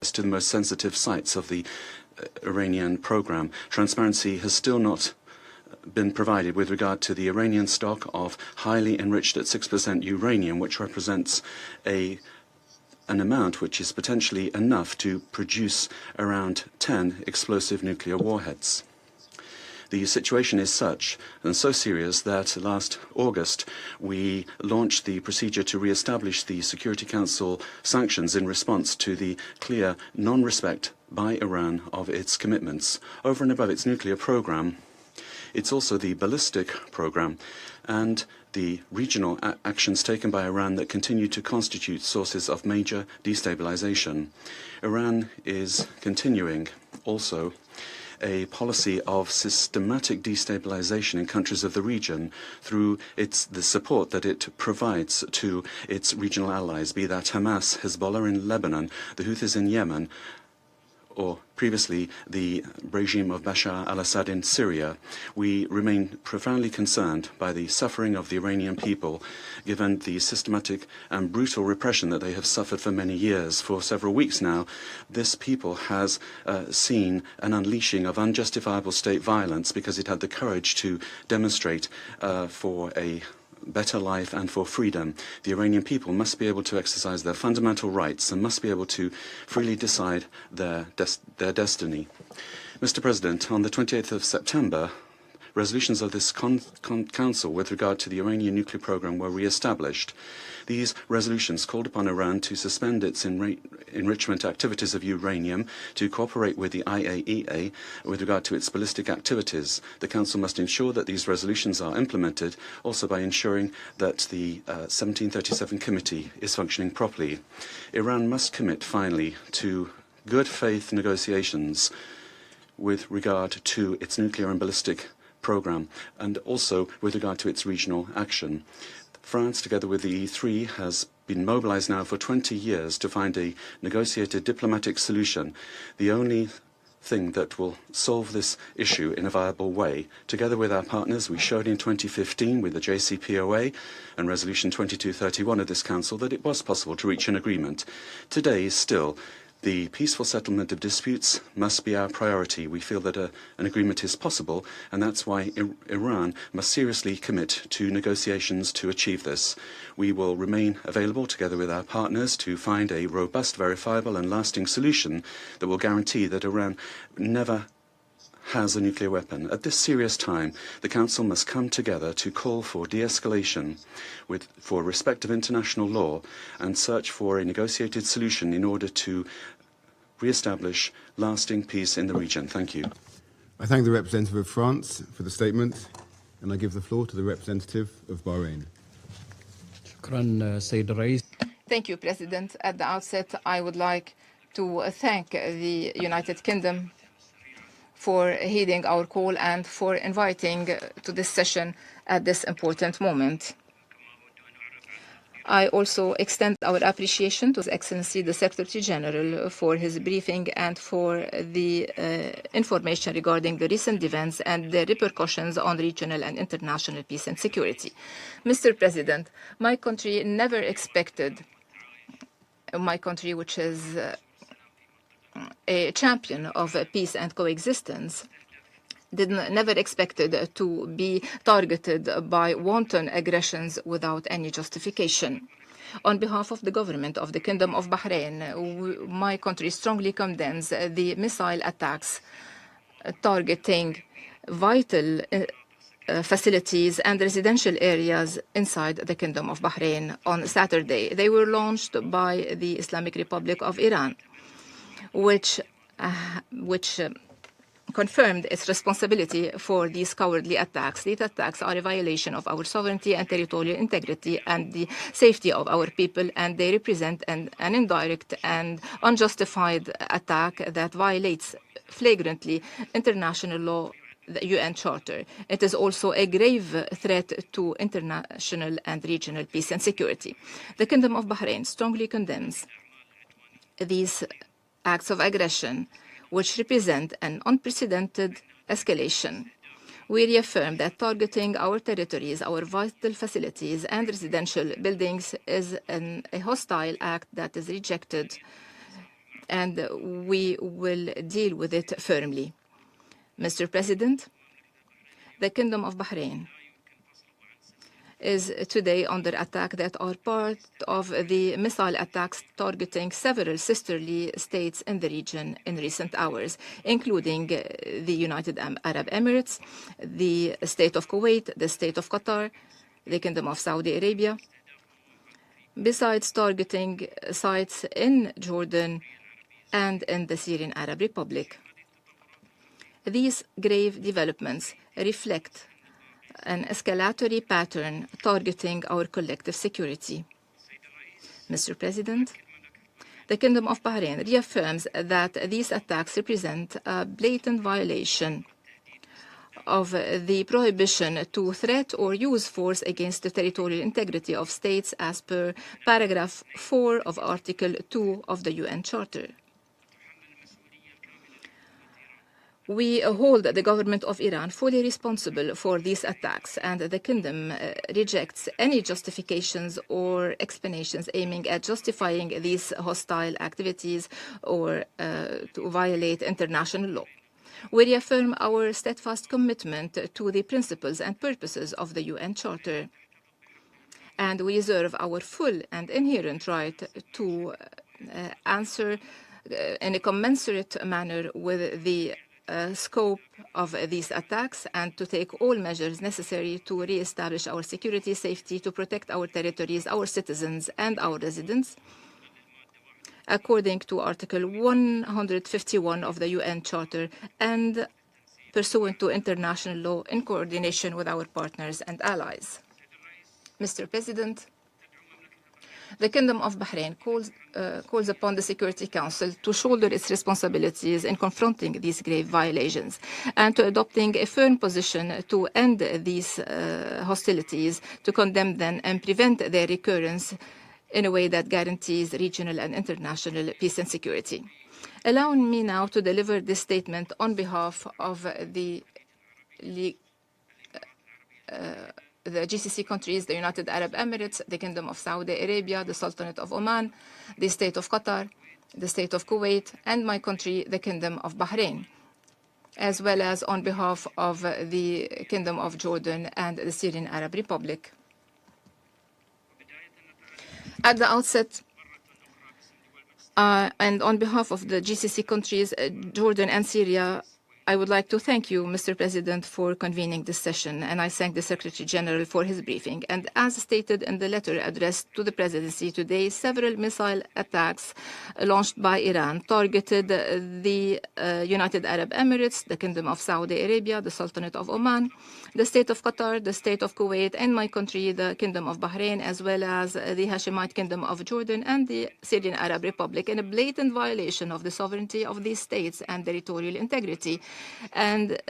to the most sensitive sites of the Iranian program. Transparency has still not been provided with regard to the Iranian stock of highly enriched at 6% uranium, which represents an amount which is potentially enough to produce around 10 explosive nuclear warheads. The situation is such and so serious that last August we launched the procedure to re-establish the Security Council sanctions in response to the clear non-respect by Iran of its commitments. Over and above its nuclear program, it's also the ballistic program and the regional actions taken by Iran that continue to constitute sources of major destabilization. Iran is continuing also a policy of systematic destabilization in countries of the region through the support that it provides to its regional allies, be that Hamas, Hezbollah in Lebanon, the Houthis in Yemen, or previously the regime of Bashar al-Assad in Syria. We remain profoundly concerned by the suffering of the Iranian people, given the systematic and brutal repression that they have suffered for many years. For several weeks now, this people has seen an unleashing of unjustifiable state violence because it had the courage to demonstrate for a better life and for freedom. The Iranian people must be able to exercise their fundamental rights and must be able to freely decide their destiny. Mr. President, on the 28th of September, resolutions of this Council with regard to the Iranian nuclear program were re-established. These resolutions called upon Iran to suspend its enrichment activities of uranium, to cooperate with the IAEA with regard to its ballistic activities. The Council must ensure that these resolutions are implemented, also by ensuring that the 1737 Committee is functioning properly. Iran must commit, finally, to good faith negotiations with regard to its nuclear and ballistic program, and also with regard to its regional action. France, together with the E3, has been mobilized now for 20 years to find a negotiated diplomatic solution, the only thing that will solve this issue in a viable way. Together with our partners, we showed in 2015 with the JCPOA and Resolution 2231 of this Council that it was possible to reach an agreement. Today, still, the peaceful settlement of disputes must be our priority. We feel that an agreement is possible, and that's why Iran must seriously commit to negotiations to achieve this. We will remain available together with our partners to find a robust, verifiable and lasting solution that will guarantee that Iran never has a nuclear weapon. At this serious time, the Council must come together to call for de-escalation for respect of international law and search for a negotiated solution in order to re-establish lasting peace in the region. Thank you. I thank the representative of France for the statement, and I give the floor to the representative of Bahrain. Thank you, President. At the outset, I would like to thank the United Kingdom for heeding our call and for inviting to this session at this important moment. I also extend our appreciation to His Excellency the Secretary General for his briefing and for the information regarding the recent events and the repercussions on regional and international peace and security. Mr. President, my country never expected, my country which is a champion of peace and coexistence, never expected to be targeted by wanton aggressions without any justification. On behalf of the government of the Kingdom of Bahrain, my country strongly condemns the missile attacks targeting vital facilities and residential areas inside the Kingdom of Bahrain on Saturday. They were launched by the Islamic Republic of Iran, which confirmed its responsibility for these cowardly attacks. These attacks are a violation of our sovereignty and territorial integrity and the safety of our people, and they represent an indirect and unjustified attack that violates flagrantly international law, the UN Charter. It is also a grave threat to international and regional peace and security. The Kingdom of Bahrain strongly condemns these acts of aggression, which represent an unprecedented escalation. We reaffirm that targeting our territories, our vital facilities, and residential buildings is a hostile act that is rejected and we will deal with it firmly. Mr. President, the Kingdom of Bahrain is today under attack that are part of the missile attacks targeting several sisterly states in the region in recent hours, including the United Arab Emirates, the State of Kuwait, the State of Qatar, the Kingdom of Saudi Arabia, besides targeting sites in Jordan and in the Syrian Arab Republic. These grave developments reflect an escalatory pattern targeting our collective security. Mr. President, the Kingdom of Bahrain reaffirms that these attacks represent a blatant violation of the prohibition to threat or use force against the territorial integrity of states as per paragraph 4 of Article 2 of the UN Charter. We hold the government of Iran fully responsible for these attacks, and the Kingdom rejects any justifications or explanations aiming at justifying these hostile activities or to violate international law. We reaffirm our steadfast commitment to the principles and purposes of the UN Charter, and we reserve our full and inherent right to answer in a commensurate manner with the scope of these attacks and to take all measures necessary to re-establish our security, safety, to protect our territories, our citizens, and our residents, according to Article 151 of the UN Charter and pursuant to international law in coordination with our partners and allies. Mr. President, the Kingdom of Bahrain calls upon the Security Council to shoulder its responsibilities in confronting these grave violations and to adopting a firm position to end these hostilities, to condemn them and prevent their recurrence in a way that guarantees regional and international peace and security. Allow me now to deliver this statement on behalf of the GCC countries, the United Arab Emirates, the Kingdom of Saudi Arabia, the Sultanate of Oman, the State of Qatar, the State of Kuwait, and my country, the Kingdom of Bahrain, as well as on behalf of the Kingdom of Jordan and the Syrian Arab Republic. At the outset, and on behalf of the GCC countries, Jordan and Syria, I would like to thank you, Mr. President, for convening this session, and I thank the Secretary General for his briefing. And as stated in the letter addressed to the Presidency today, several missile attacks launched by Iran targeted the United Arab Emirates, the Kingdom of Saudi Arabia, the Sultanate of Oman, the State of Qatar, the State of Kuwait, and my country, the Kingdom of Bahrain, as well as the Hashemite Kingdom of Jordan and the Syrian Arab Republic, in a blatant violation of the sovereignty of these states and territorial integrity, and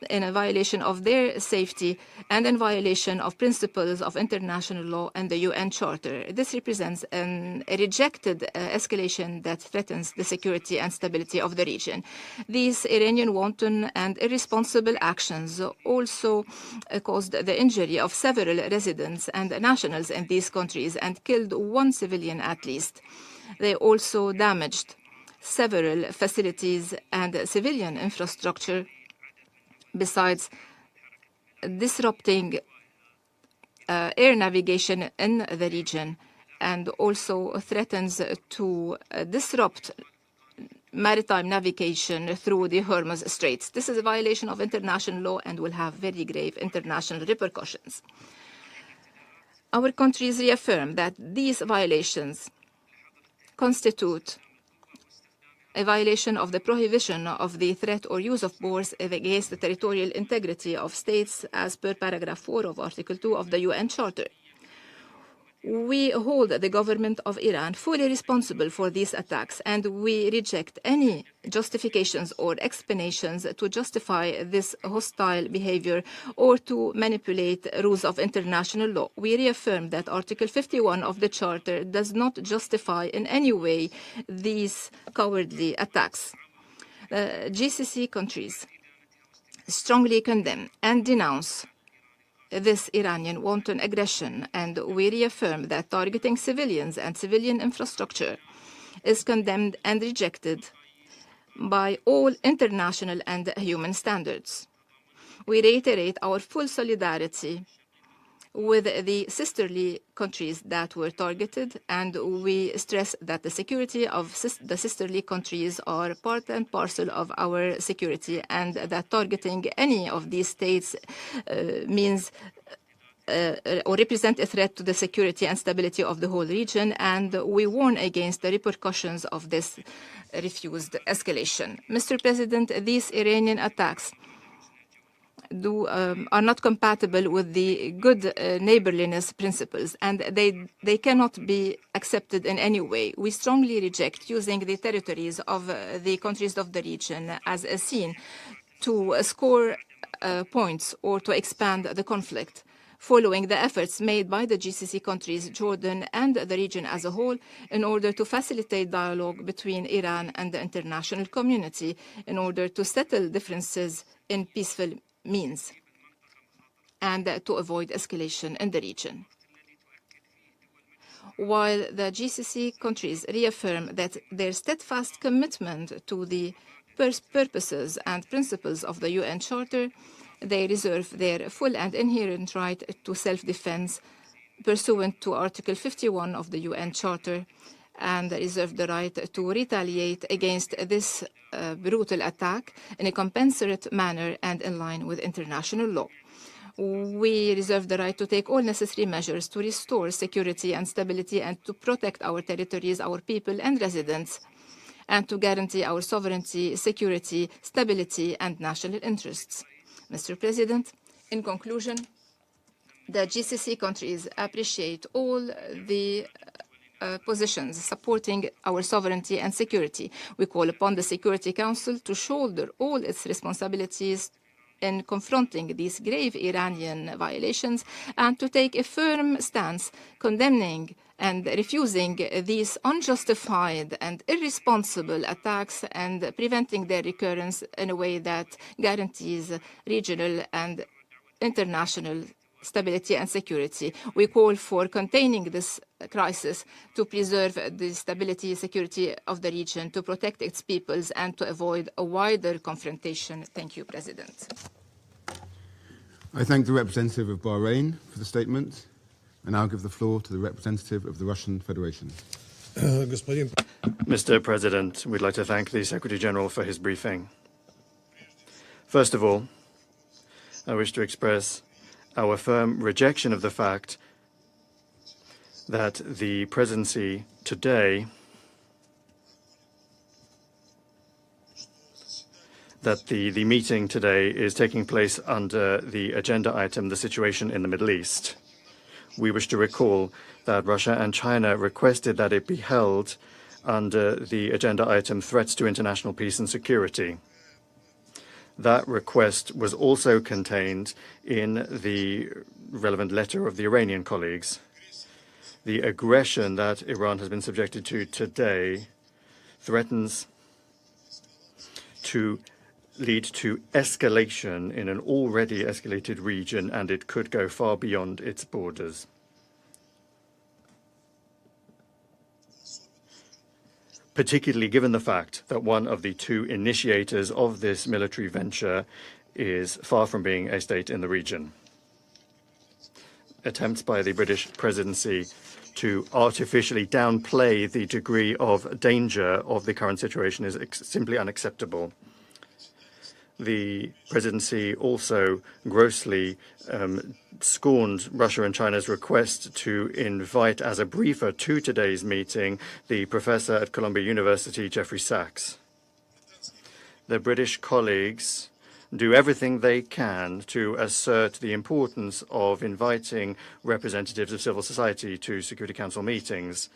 in a violation of their safety and in violation of principles of international law and the UN Charter. This represents a rejected escalation that threatens the security and stability of the region. These Iranian wanton and irresponsible actions also caused the injury of several residents and nationals in these countries and killed one civilian at least. They also damaged several facilities and civilian infrastructure, besides disrupting air navigation in the region, and also threatens to disrupt maritime navigation through the Hormuz Straits. This is a violation of international law and will have very grave international repercussions. Our countries reaffirm that these violations constitute a violation of the prohibition of the threat or use of force against the territorial integrity of states as per paragraph 4 of Article 2 of the UN Charter. We hold the government of Iran fully responsible for these attacks, and we reject any justifications or explanations to justify this hostile behavior or to manipulate rules of international law. We reaffirm that Article 51 of the Charter does not justify in any way these cowardly attacks. GCC countries strongly condemn and denounce this Iranian wanton aggression, and we reaffirm that targeting civilians and civilian infrastructure is condemned and rejected by all international and human standards. We reiterate our full solidarity with the sisterly countries that were targeted, and we stress that the security of the sisterly countries are part and parcel of our security, and that targeting any of these states means or represent a threat to the security and stability of the whole region, and we warn against the repercussions of this refused escalation. Mr. President, these Iranian attacks are not compatible with the good neighborliness principles, and they cannot be accepted in any way. We strongly reject using the territories of the countries of the region as a scene to score points or to expand the conflict, following the efforts made by the GCC countries, Jordan, and the region as a whole in order to facilitate dialogue between Iran and the international community in order to settle differences in peaceful means and to avoid escalation in the region. While the GCC countries reaffirm that their steadfast commitment to the purposes and principles of the UN Charter, they reserve their full and inherent right to self-defense pursuant to Article 51 of the UN Charter, and reserve the right to retaliate against this brutal attack in a commensurate manner and in line with international law. We reserve the right to take all necessary measures to restore security and stability and to protect our territories, our people and residents, and to guarantee our sovereignty, security, stability and national interests. Mr. President, in conclusion, the GCC countries appreciate all the positions supporting our sovereignty and security. We call upon the Security Council to shoulder all its responsibilities in confronting these grave Iranian violations and to take a firm stance condemning and refusing these unjustified and irresponsible attacks and preventing their recurrence in a way that guarantees regional and international stability and security. We call for containing this crisis to preserve the stability and security of the region, to protect its peoples, and to avoid a wider confrontation. Thank you, President. I thank the representative of Bahrain for the statement. I now give the floor to the representative of the Russian Federation. Mr. President, we'd like to thank the Secretary General for his briefing. First of all, I wish to express our firm rejection of the fact that the presidency today the meeting today is taking place under the agenda item, the situation in the Middle East. We wish to recall that Russia and China requested that it be held under the agenda item, threats to international peace and security. That request was also contained in the relevant letter of the Iranian colleagues. The aggression that Iran has been subjected to today threatens to lead to escalation in an already escalated region, and it could go far beyond its borders. Particularly given the fact that one of the two initiators of this military venture is far from being a state in the region. Attempts by the British presidency to artificially downplay the degree of danger of the current situation is simply unacceptable. The presidency also grossly scorned Russia and China's request to invite as a briefer to today's meeting the professor at Columbia University, Jeffrey Sachs. The British colleagues do everything they can to assert the importance of inviting representatives of civil society to Security Council meetings.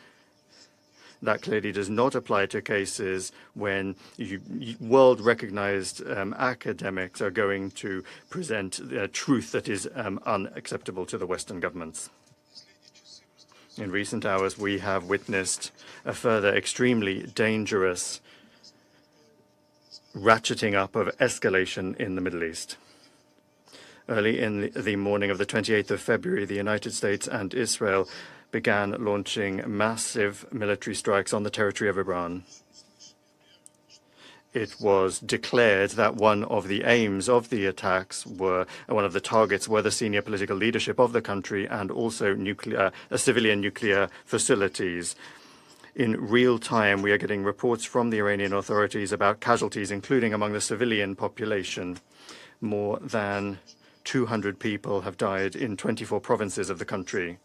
That clearly does not apply to cases when world-recognized academics are going to present truth that is unacceptable to the Western governments. In recent hours, we have witnessed a further extremely dangerous ratcheting up of escalation in the Middle East. Early in the morning of the 28th of February, the United States and Israel began launching massive military strikes on the territory of Iran. It was declared that one of the aims of the attacks one of the targets were the senior political leadership of the country and also civilian nuclear facilities. In real time, we are getting reports from the Iranian authorities about casualties, including among the civilian population. More than 200 people have died in 24 provinces of the country.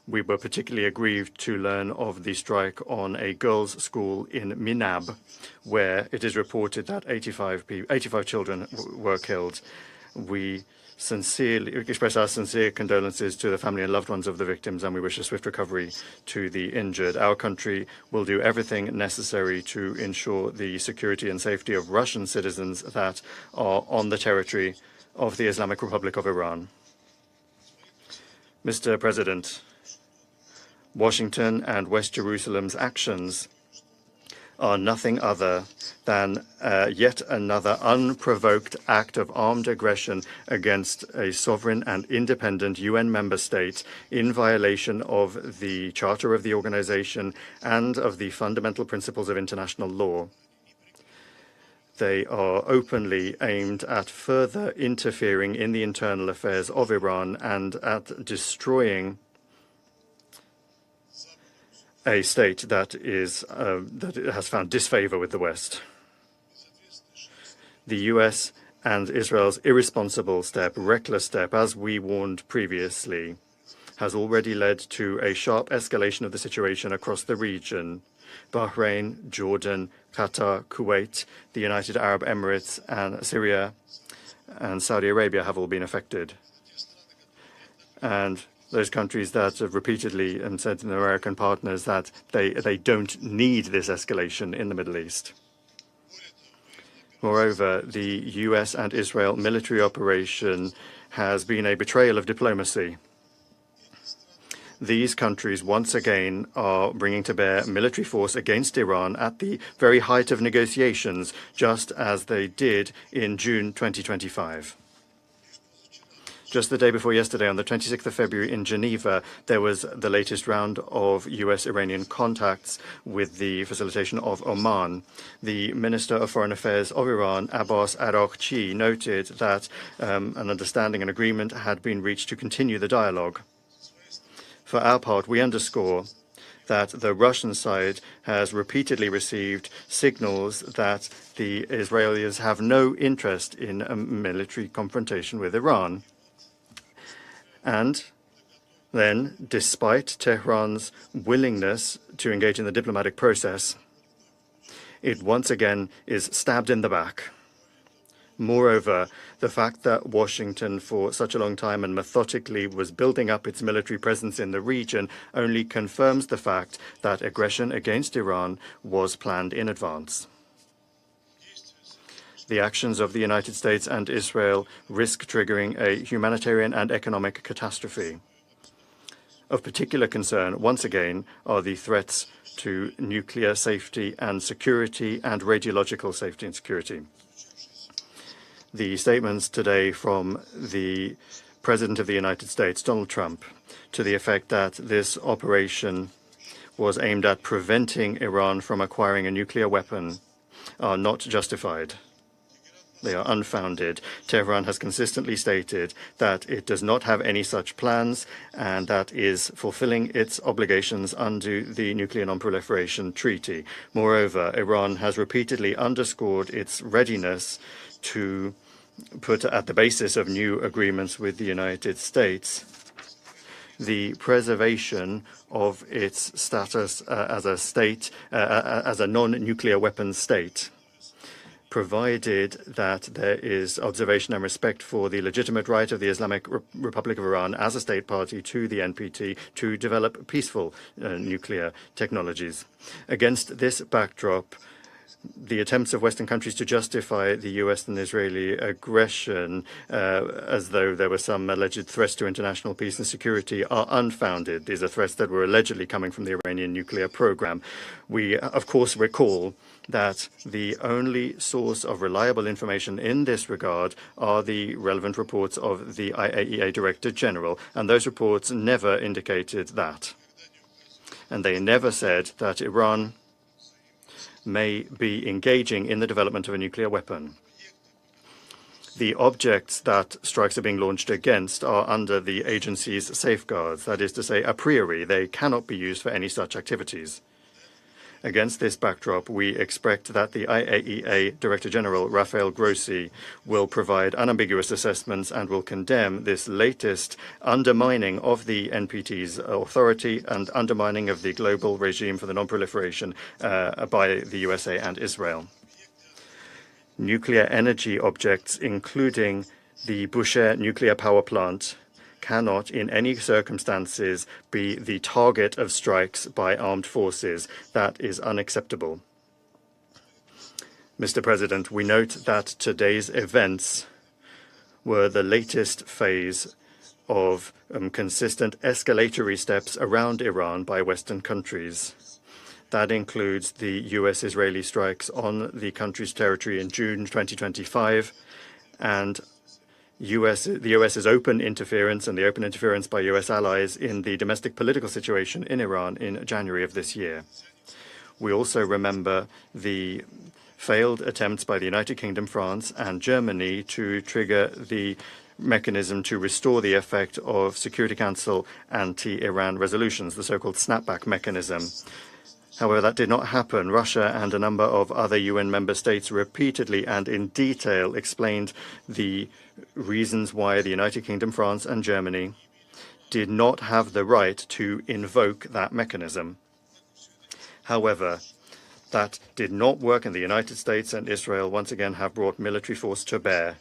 We were particularly aggrieved to learn of the strike on a girls' school in Minab, where it is reported that 85 children were killed. We sincerely express our sincere condolences to the family and loved ones of the victims, and we wish a swift recovery to the injured. Our country will do everything necessary to ensure the security and safety of Russian citizens that are on the territory of the Islamic Republic of Iran. Mr. President, Washington and West Jerusalem's actions are nothing other than yet another unprovoked act of armed aggression against a sovereign and independent UN member state in violation of the Charter of the organization and of the fundamental principles of international law. They are openly aimed at further interfering in the internal affairs of Iran and at destroying a state that has found disfavor with the West. The US and Israel's irresponsible step, reckless step, as we warned previously, has already led to a sharp escalation of the situation across the region. Bahrain, Jordan, Qatar, Kuwait, the United Arab Emirates, and Syria and Saudi Arabia have all been affected. And those countries that have repeatedly said to their American partners that they don't need this escalation in the Middle East. Moreover, the US and Israel military operation has been a betrayal of diplomacy. These countries once again are bringing to bear military force against Iran at the very height of negotiations, just as they did in June 2025. Just the day before yesterday, on the 26th of February in Geneva, there was the latest round of US-Iranian contacts with the facilitation of Oman. The Minister of Foreign Affairs of Iran, Abbas Araghchi, noted that an understanding and agreement had been reached to continue the dialogue. For our part, we underscore that the Russian side has repeatedly received signals that the Israelis have no interest in a military confrontation with Iran. And then, despite Tehran's willingness to engage in the diplomatic process, it once again is stabbed in the back. Moreover, the fact that Washington for such a long time and methodically was building up its military presence in the region only confirms the fact that aggression against Iran was planned in advance. The actions of the United States and Israel risk triggering a humanitarian and economic catastrophe. Of particular concern, once again, are the threats to nuclear safety and security and radiological safety and security. The statements today from the President of the United States, Donald Trump, to the effect that this operation was aimed at preventing Iran from acquiring a nuclear weapon are not justified. They are unfounded. Tehran has consistently stated that it does not have any such plans and that is fulfilling its obligations under the Nuclear Non-Proliferation Treaty. Moreover, Iran has repeatedly underscored its readiness to put at the basis of new agreements with the United States the preservation of its status as a state, as a non-nuclear weapons state, provided that there is observation and respect for the legitimate right of the Islamic Republic of Iran as a state party to the NPT to develop peaceful nuclear technologies. Against this backdrop, the attempts of Western countries to justify the US and Israeli aggression as though there were some alleged threats to international peace and security are unfounded. These are threats that were allegedly coming from the Iranian nuclear program. We, of course, recall that the only source of reliable information in this regard are the relevant reports of the IAEA Director General, and those reports never indicated that. And they never said that Iran may be engaging in the development of a nuclear weapon. The objects that strikes are being launched against are under the agency's safeguards. That is to say, a priori, they cannot be used for any such activities. Against this backdrop, we expect that the IAEA Director General, Rafael Grossi, will provide unambiguous assessments and will condemn this latest undermining of the NPT's authority and undermining of the global regime for the non-proliferation by the USA and Israel. Nuclear energy objects, including the Bushehr nuclear power plant, cannot in any circumstances be the target of strikes by armed forces. That is unacceptable. Mr. President, we note that today's events were the latest phase of consistent escalatory steps around Iran by Western countries. That includes the US-Israeli strikes on the country's territory in June 2025 and the US's open interference and the open interference by US allies in the domestic political situation in Iran in January of this year. We also remember the failed attempts by the United Kingdom, France, and Germany to trigger the mechanism to restore the effect of Security Council anti-Iran resolutions, the so-called snapback mechanism. However, that did not happen. Russia and a number of other UN member states repeatedly and in detail explained the reasons why the United Kingdom, France, and Germany did not have the right to invoke that mechanism. However, that did not work, and the United States and Israel once again have brought military force to bear.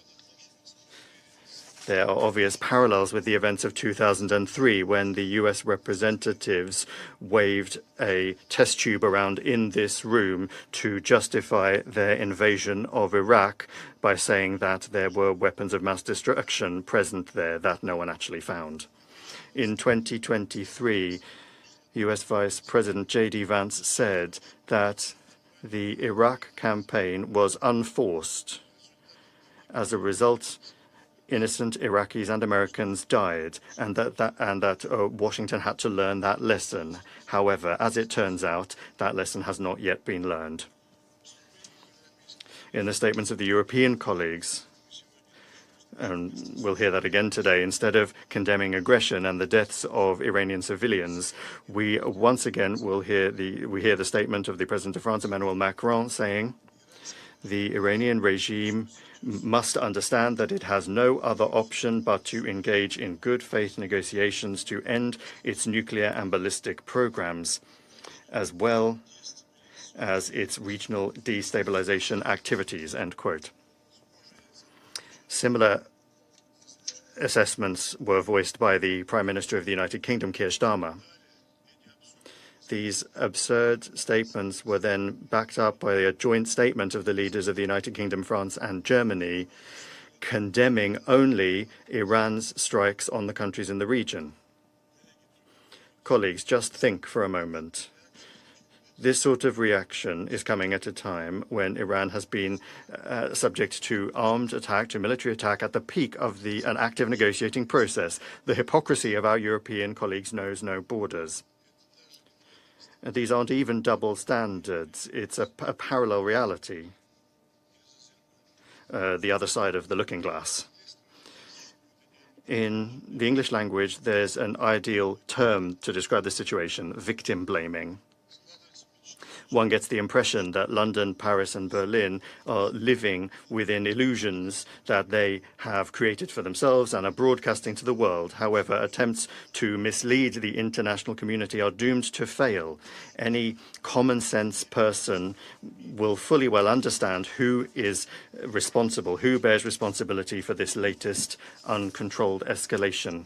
There are obvious parallels with the events of 2003 when the US representatives waved a test tube around in this room to justify their invasion of Iraq by saying that there were weapons of mass destruction present there that no one actually found. In 2023, US Vice President J.D. Vance said that the Iraq campaign was unforced. As a result, innocent Iraqis and Americans died, and that Washington had to learn that lesson. However, as it turns out, that lesson has not yet been learned. In the statements of the European colleagues, and we'll hear that again today, instead of condemning aggression and the deaths of Iranian civilians, we once again will hear the statement of the President of France, Emmanuel Macron, saying the Iranian regime must understand that it has no other option but to engage in good faith negotiations to end its nuclear and ballistic programs, as well as its regional destabilization activities, end quote. Similar assessments were voiced by the Prime Minister of the United Kingdom, Keir Starmer. These absurd statements were then backed up by a joint statement of the leaders of the United Kingdom, France, and Germany, condemning only Iran's strikes on the countries in the region. Colleagues, just think for a moment. This sort of reaction is coming at a time when Iran has been subject to armed attack, to military attack at the peak of an active negotiating process. The hypocrisy of our European colleagues knows no borders. And these aren't even double standards. It's a parallel reality, the other side of the looking glass. In the English language, there's an ideal term to describe the situation: victim blaming. One gets the impression that London, Paris, and Berlin are living within illusions that they have created for themselves and are broadcasting to the world. However, attempts to mislead the international community are doomed to fail. Any common-sense person will fully well understand who is responsible, who bears responsibility for this latest uncontrolled escalation.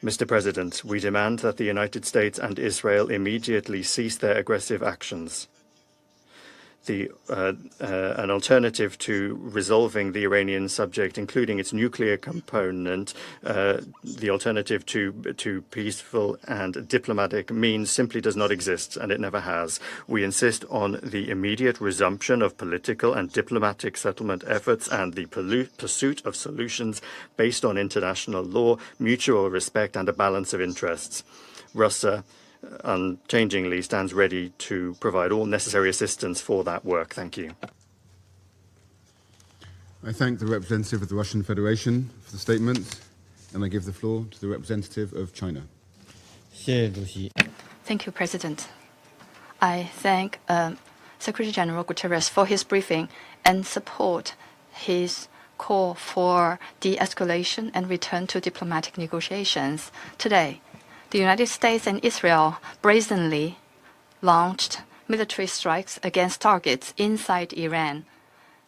Mr. President, we demand that the United States and Israel immediately cease their aggressive actions. an alternative to resolving the Iranian subject, including its nuclear component, the alternative to peaceful and diplomatic means simply does not exist, and it never has. We insist on the immediate resumption of political and diplomatic settlement efforts and the pursuit of solutions based on international law, mutual respect, and a balance of interests. Russia unchangingly stands ready to provide all necessary assistance for that work. Thank you. I thank the representative of the Russian Federation for the statement, and I give the floor to the representative of China. Thank you, President. I thank Secretary General Guterres for his briefing and support his call for de-escalation and return to diplomatic negotiations. Today, the United States and Israel brazenly launched military strikes against targets inside Iran,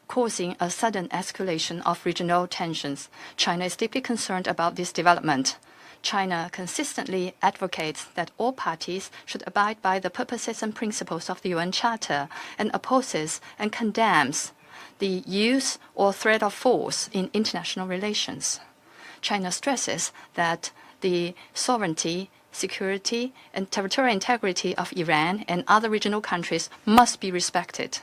causing a sudden escalation of regional tensions. China is deeply concerned about this development. China consistently advocates that all parties should abide by the purposes and principles of the UN Charter and opposes and condemns the use or threat of force in international relations. China stresses that the sovereignty, security, and territorial integrity of Iran and other regional countries must be respected.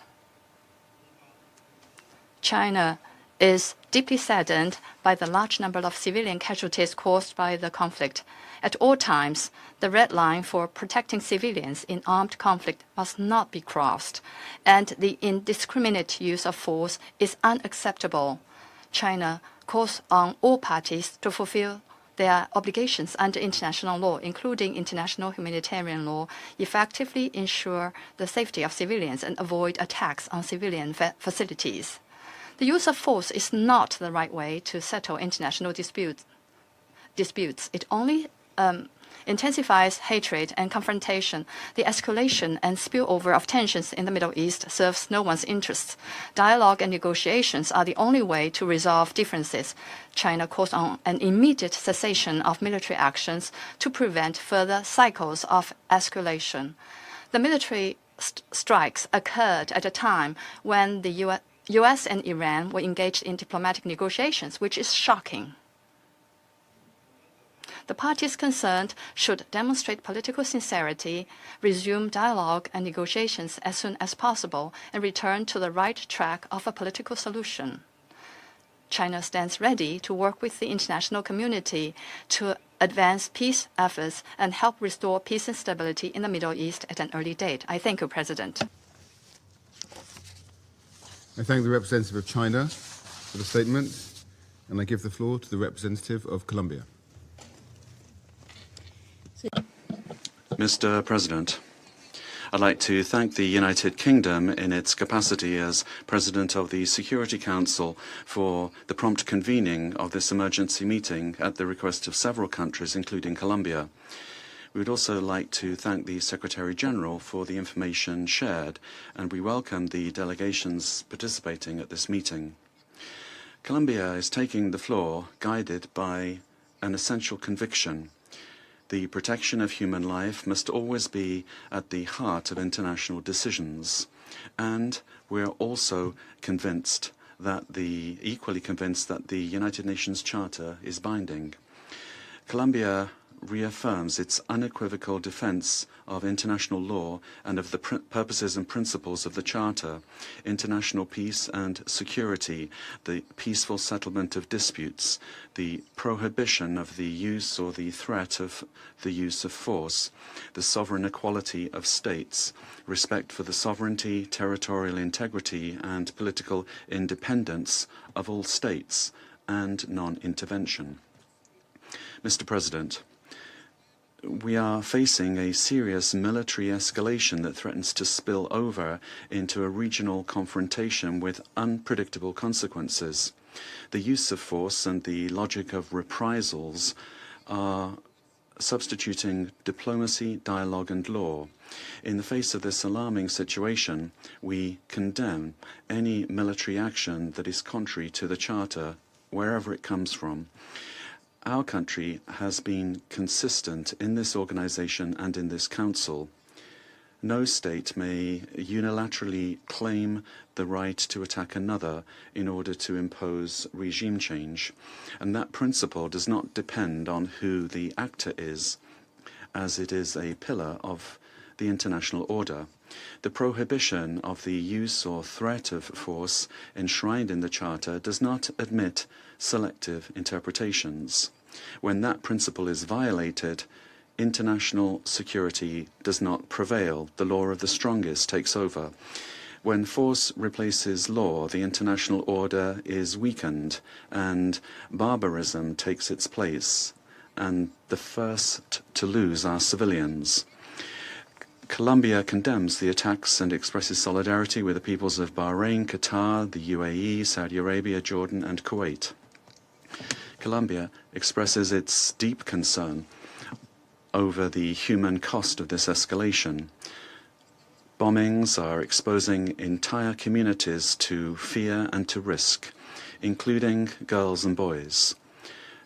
China is deeply saddened by the large number of civilian casualties caused by the conflict. At all times, the red line for protecting civilians in armed conflict must not be crossed, and the indiscriminate use of force is unacceptable. China calls on all parties to fulfill their obligations under international law, including international humanitarian law, effectively ensure the safety of civilians and avoid attacks on civilian facilities. The use of force is not the right way to settle international disputes. It only intensifies hatred and confrontation. The escalation and spillover of tensions in the Middle East serves no one's interests. Dialogue and negotiations are the only way to resolve differences. China calls on an immediate cessation of military actions to prevent further cycles of escalation. The military strikes occurred at a time when the US and Iran were engaged in diplomatic negotiations, which is shocking. The parties concerned should demonstrate political sincerity, resume dialogue and negotiations as soon as possible, and return to the right track of a political solution. China stands ready to work with the international community to advance peace efforts and help restore peace and stability in the Middle East at an early date. I thank you, President. I thank the representative of China for the statement, and I give the floor to the representative of Colombia. Mr. President, I'd like to thank the United Kingdom in its capacity as President of the Security Council for the prompt convening of this emergency meeting at the request of several countries, including Colombia. We would also like to thank the Secretary General for the information shared, and we welcome the delegations participating at this meeting. Colombia is taking the floor guided by an essential conviction. The protection of human life must always be at the heart of international decisions, and we're also equally convinced that the United Nations Charter is binding. Colombia reaffirms its unequivocal defense of international law and of the purposes and principles of the Charter, international peace and security, the peaceful settlement of disputes, the prohibition of the use or the threat of the use of force, the sovereign equality of states, respect for the sovereignty, territorial integrity, and political independence of all states, and non-intervention. Mr. President, we are facing a serious military escalation that threatens to spill over into a regional confrontation with unpredictable consequences. The use of force and the logic of reprisals are substituting diplomacy, dialogue, and law. In the face of this alarming situation, we condemn any military action that is contrary to the Charter, wherever it comes from. Our country has been consistent in this organization and in this council. No state may unilaterally claim the right to attack another in order to impose regime change, and that principle does not depend on who the actor is, as it is a pillar of the international order. The prohibition of the use or threat of force enshrined in the Charter does not admit selective interpretations. When that principle is violated, international security does not prevail. The law of the strongest takes over. When force replaces law, the international order is weakened and barbarism takes its place, and the first to lose are civilians. Colombia condemns the attacks and expresses solidarity with the peoples of Bahrain, Qatar, the UAE, Saudi Arabia, Jordan, and Kuwait. Colombia expresses its deep concern over the human cost of this escalation. Bombings are exposing entire communities to fear and to risk, including girls and boys.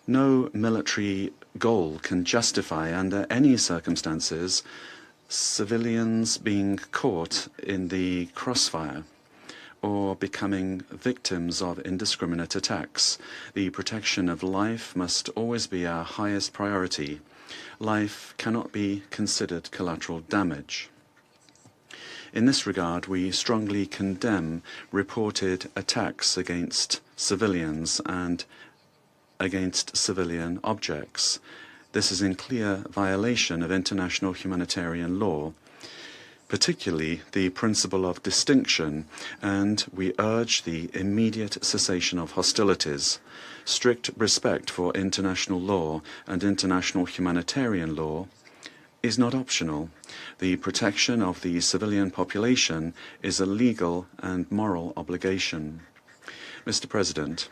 No military goal can justify, under any circumstances, civilians being caught in the crossfire or becoming victims of indiscriminate attacks. The protection of life must always be our highest priority. Life cannot be considered collateral damage. In this regard, we strongly condemn reported attacks against civilians and against civilian objects. This is in clear violation of international humanitarian law, particularly the principle of distinction, and we urge the immediate cessation of hostilities. Strict respect for international law and international humanitarian law is not optional. The protection of the civilian population is a legal and moral obligation. Mr. President,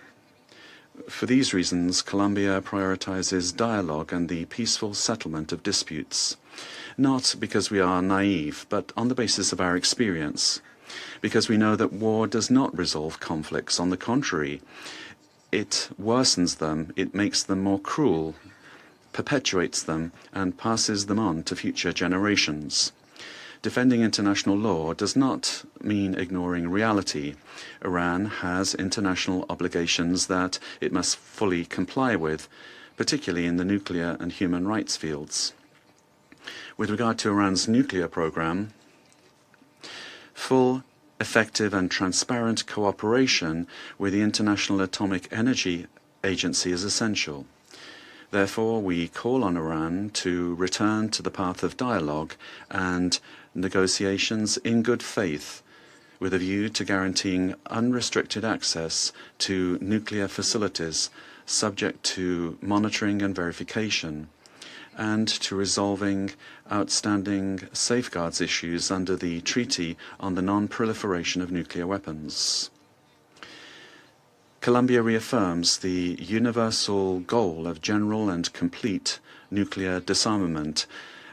for these reasons, Colombia prioritizes dialogue and the peaceful settlement of disputes, not because we are naive, but on the basis of our experience, because we know that war does not resolve conflicts. On the contrary, it worsens them, it makes them more cruel, perpetuates them, and passes them on to future generations. Defending international law does not mean ignoring reality. Iran has international obligations that it must fully comply with, particularly in the nuclear and human rights fields. With regard to Iran's nuclear program, full, effective and transparent cooperation with the International Atomic Energy Agency is essential. Therefore, we call on Iran to return to the path of dialogue and negotiations in good faith, with a view to guaranteeing unrestricted access to nuclear facilities subject to monitoring and verification, and to resolving outstanding safeguards issues under the Treaty on the Non-Proliferation of Nuclear Weapons. Colombia reaffirms the universal goal of general and complete nuclear disarmament,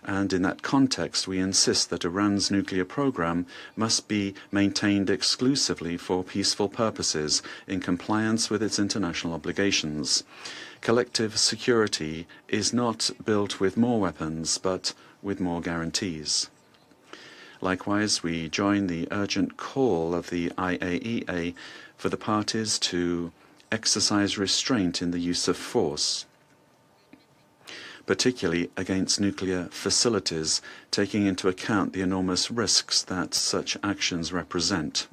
and in that context we insist that Iran's nuclear program must be maintained exclusively for peaceful purposes in compliance with its international obligations. Collective security is not built with more weapons, but with more guarantees. Likewise, we join the urgent call of the IAEA for the parties to exercise restraint in the use of force, particularly against nuclear facilities, taking into account the enormous risks that such actions represent.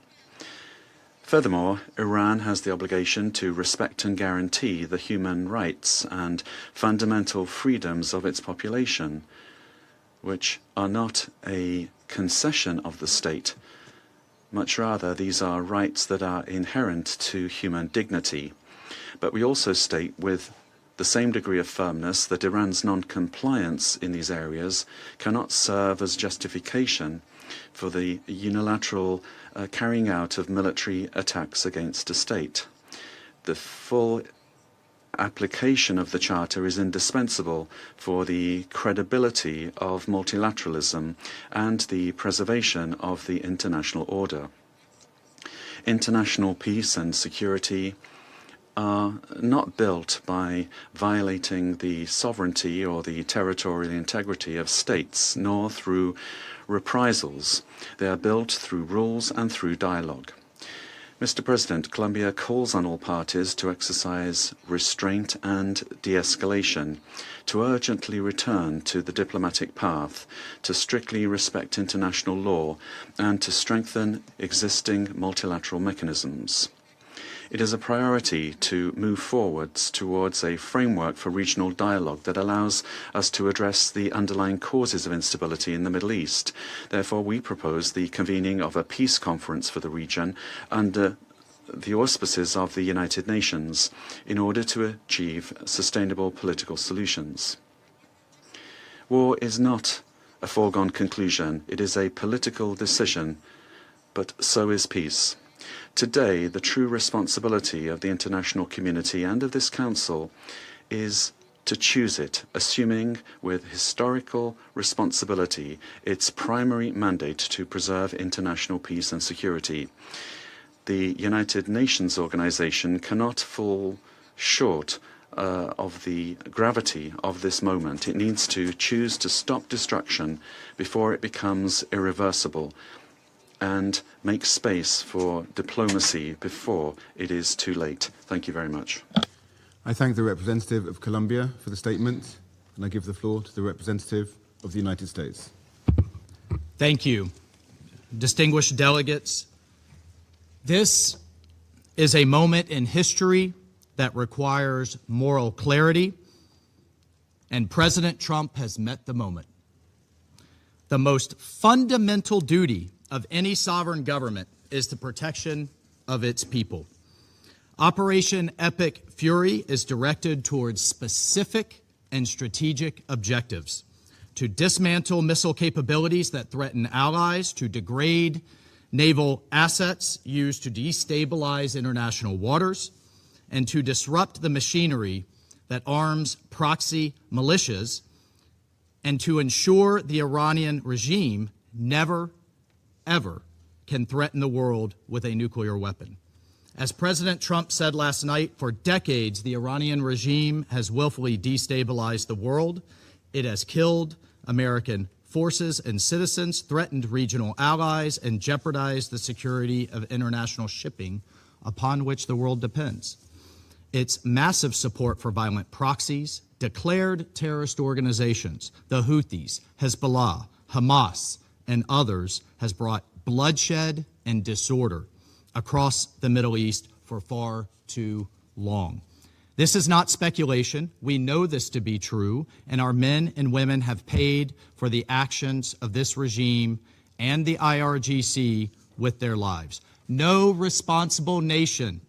Furthermore, Iran has the obligation to respect and guarantee the human rights and fundamental freedoms of its population, which are not a concession of the state. Much rather, these are rights that are inherent to human dignity. But we also state with the same degree of firmness that Iran's non-compliance in these areas cannot serve as justification for the unilateral carrying out of military attacks against a state. The full application of the Charter is indispensable for the credibility of multilateralism and the preservation of the international order. International peace and security are not built by violating the sovereignty or the territorial integrity of states, nor through reprisals. They are built through rules and through dialogue. Mr. President, Colombia calls on all parties to exercise restraint and de-escalation, to urgently return to the diplomatic path, to strictly respect international law, and to strengthen existing multilateral mechanisms. It is a priority to move forwards towards a framework for regional dialogue that allows us to address the underlying causes of instability in the Middle East. Therefore, we propose the convening of a peace conference for the region under the auspices of the United Nations in order to achieve sustainable political solutions. War is not a foregone conclusion. It is a political decision, but so is peace. Today, the true responsibility of the international community and of this Council is to choose it, assuming with historical responsibility its primary mandate to preserve international peace and security. The United Nations organization cannot fall short of the gravity of this moment. It needs to choose to stop destruction before it becomes irreversible, and make space for diplomacy before it is too late. Thank you very much. I thank the representative of Colombia for the statement, and I give the floor to the representative of the United States. Thank you. Distinguished delegates, this is a moment in history that requires moral clarity, and President Trump has met the moment. The most fundamental duty of any sovereign government is the protection of its people. Operation Epic Fury is directed towards specific and strategic objectives: to dismantle missile capabilities that threaten allies, to degrade naval assets used to destabilize international waters, and to disrupt the machinery that arms proxy militias, and to ensure the Iranian regime never, ever can threaten the world with a nuclear weapon. As President Trump said last night, for decades, the Iranian regime has willfully destabilized the world. It has killed American forces and citizens, threatened regional allies, and jeopardized the security of international shipping upon which the world depends. Its massive support for violent proxies, declared terrorist organizations, the Houthis, Hezbollah, Hamas, and others, has brought bloodshed and disorder across the Middle East for far too long. This is not speculation. We know this to be true, and our men and women have paid for the actions of this regime and the IRGC with their lives. No responsible nation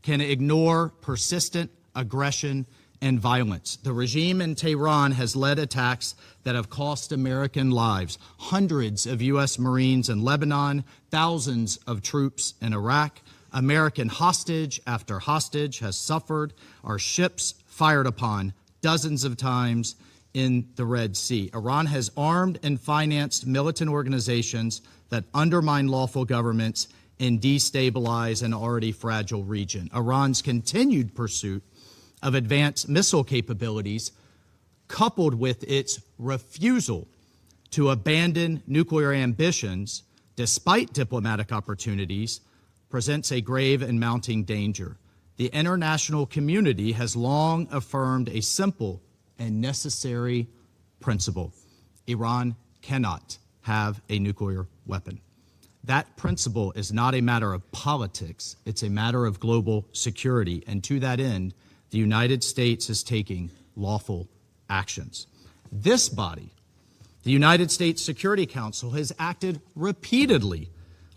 can ignore persistent aggression and violence. The regime in Tehran has led attacks that have cost American lives. Hundreds of U.S. Marines in Lebanon, thousands of troops in Iraq. American hostage after hostage has suffered. Our ships fired upon dozens of times in the Red Sea. Iran has armed and financed militant organizations that undermine lawful governments and destabilize an already fragile region. Iran's continued pursuit of advanced missile capabilities, coupled with its refusal to abandon nuclear ambitions despite diplomatic opportunities, presents a grave and mounting danger. The international community has long affirmed a simple and necessary principle: Iran cannot have a nuclear weapon. That principle is not a matter of politics, it's a matter of global security, and to that end, the United States is taking lawful actions. This body, the United States Security Council, has acted repeatedly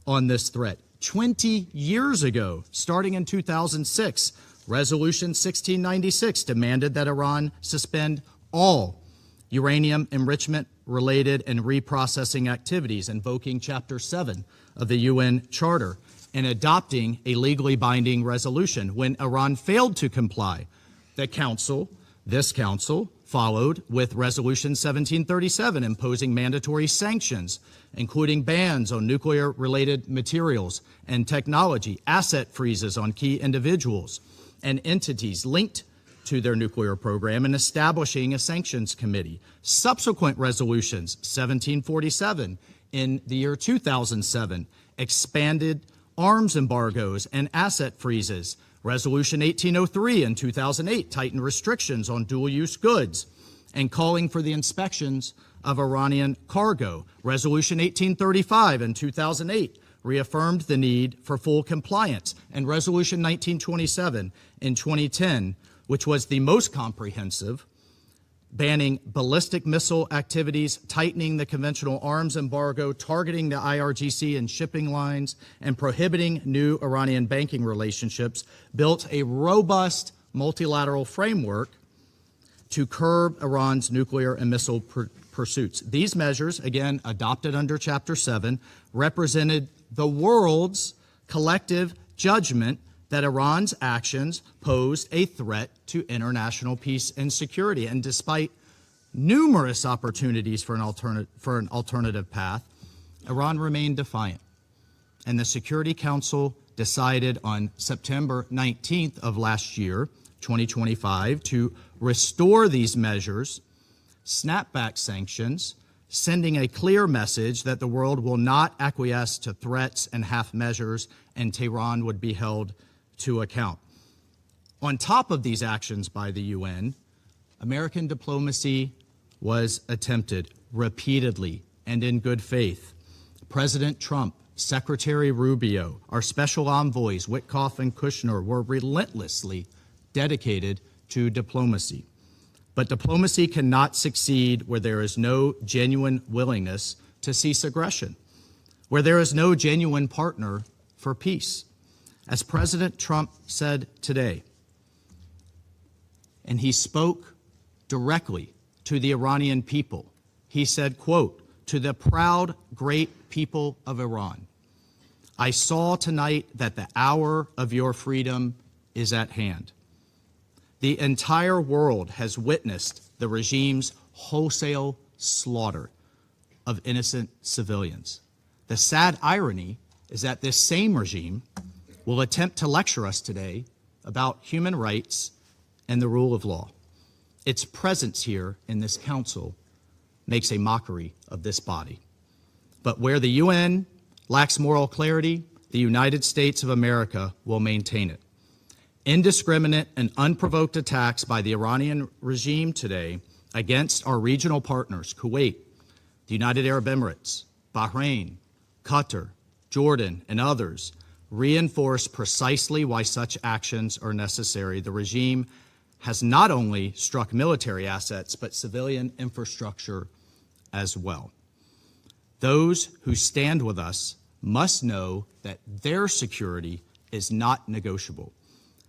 on this threat. 20 years ago, starting in 2006, Resolution 1696 demanded that Iran suspend all uranium enrichment-related and reprocessing activities, invoking Chapter 7 of the UN Charter, and adopting a legally binding resolution. When Iran failed to comply, this council, followed with Resolution 1737, imposing mandatory sanctions, including bans on nuclear-related materials and technology, asset freezes on key individuals and entities linked to their nuclear program, and establishing a sanctions committee. Subsequent resolutions, 1747 in the year 2007, expanded arms embargoes and asset freezes. Resolution 1803 in 2008 tightened restrictions on dual-use goods and calling for the inspections of Iranian cargo. Resolution 1835 in 2008 reaffirmed the need for full compliance. And Resolution 1927 in 2010, which was the most comprehensive, banning ballistic missile activities, tightening the conventional arms embargo, targeting the IRGC and shipping lines, and prohibiting new Iranian banking relationships, built a robust multilateral framework to curb Iran's nuclear and missile pursuits. These measures, again, adopted under Chapter 7, represented the world's collective judgment that Iran's actions posed a threat to international peace and security. And despite numerous opportunities for an alternative path, Iran remained defiant. And the Security Council decided on September 19th of last year, 2025, to restore these measures, snap back sanctions, sending a clear message that the world will not acquiesce to threats and half measures, and Tehran would be held to account. On top of these actions by the UN, American diplomacy was attempted repeatedly and in good faith. President Trump, Secretary Rubio, our special envoys, Witkoff and Kushner, were relentlessly dedicated to diplomacy. But diplomacy cannot succeed where there is no genuine willingness to cease aggression, where there is no genuine partner for peace. As President Trump said today, and he spoke directly to the Iranian people, he said, quote, "To the proud, great people of Iran, I saw tonight that the hour of your freedom is at hand. The entire world has witnessed the regime's wholesale slaughter of innocent civilians. The sad irony is that this same regime will attempt to lecture us today about human rights and the rule of law. Its presence here in this council makes a mockery of this body. But where the UN lacks moral clarity, the United States of America will maintain it. Indiscriminate and unprovoked attacks by the Iranian regime today against our regional partners, Kuwait, the United Arab Emirates, Bahrain, Qatar, Jordan, and others, reinforce precisely why such actions are necessary. The regime has not only struck military assets, but civilian infrastructure as well. Those who stand with us must know that their security is not negotiable.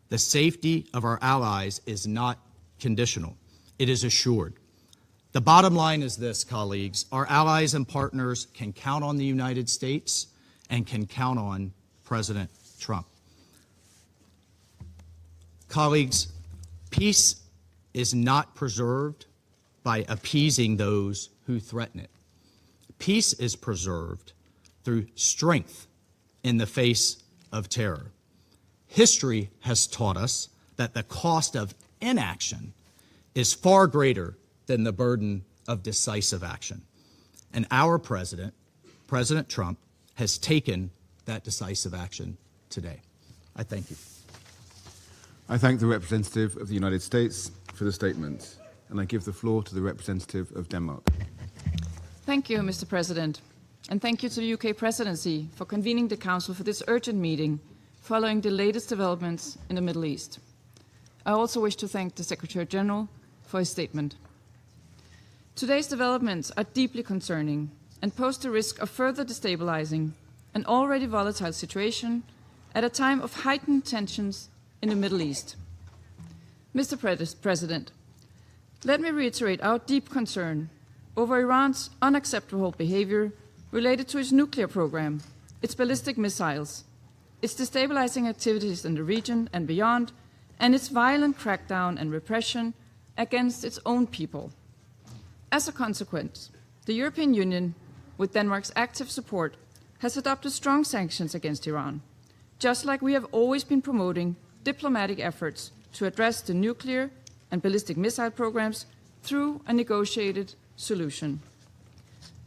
The safety of our allies is not conditional. It is assured. The bottom line is this, colleagues. Our allies and partners can count on the United States and can count on President Trump. Colleagues, peace is not preserved by appeasing those who threaten it. Peace is preserved through strength in the face of terror. History has taught us that the cost of inaction is far greater than the burden of decisive action. And our president, President Trump, has taken that decisive action today. I thank you. I thank the representative of the United States for the statement, and I give the floor to the representative of Denmark. Thank you, Mr. President, and thank you to the UK Presidency for convening the Council for this urgent meeting following the latest developments in the Middle East. I also wish to thank the Secretary General for his statement. Today's developments are deeply concerning and pose the risk of further destabilizing an already volatile situation at a time of heightened tensions in the Middle East. Mr. President, let me reiterate our deep concern over Iran's unacceptable behavior related to its nuclear program, its ballistic missiles, its destabilizing activities in the region and beyond, and its violent crackdown and repression against its own people. As a consequence, the European Union, with Denmark's active support, has adopted strong sanctions against Iran, just like we have always been promoting diplomatic efforts to address the nuclear and ballistic missile programs through a negotiated solution.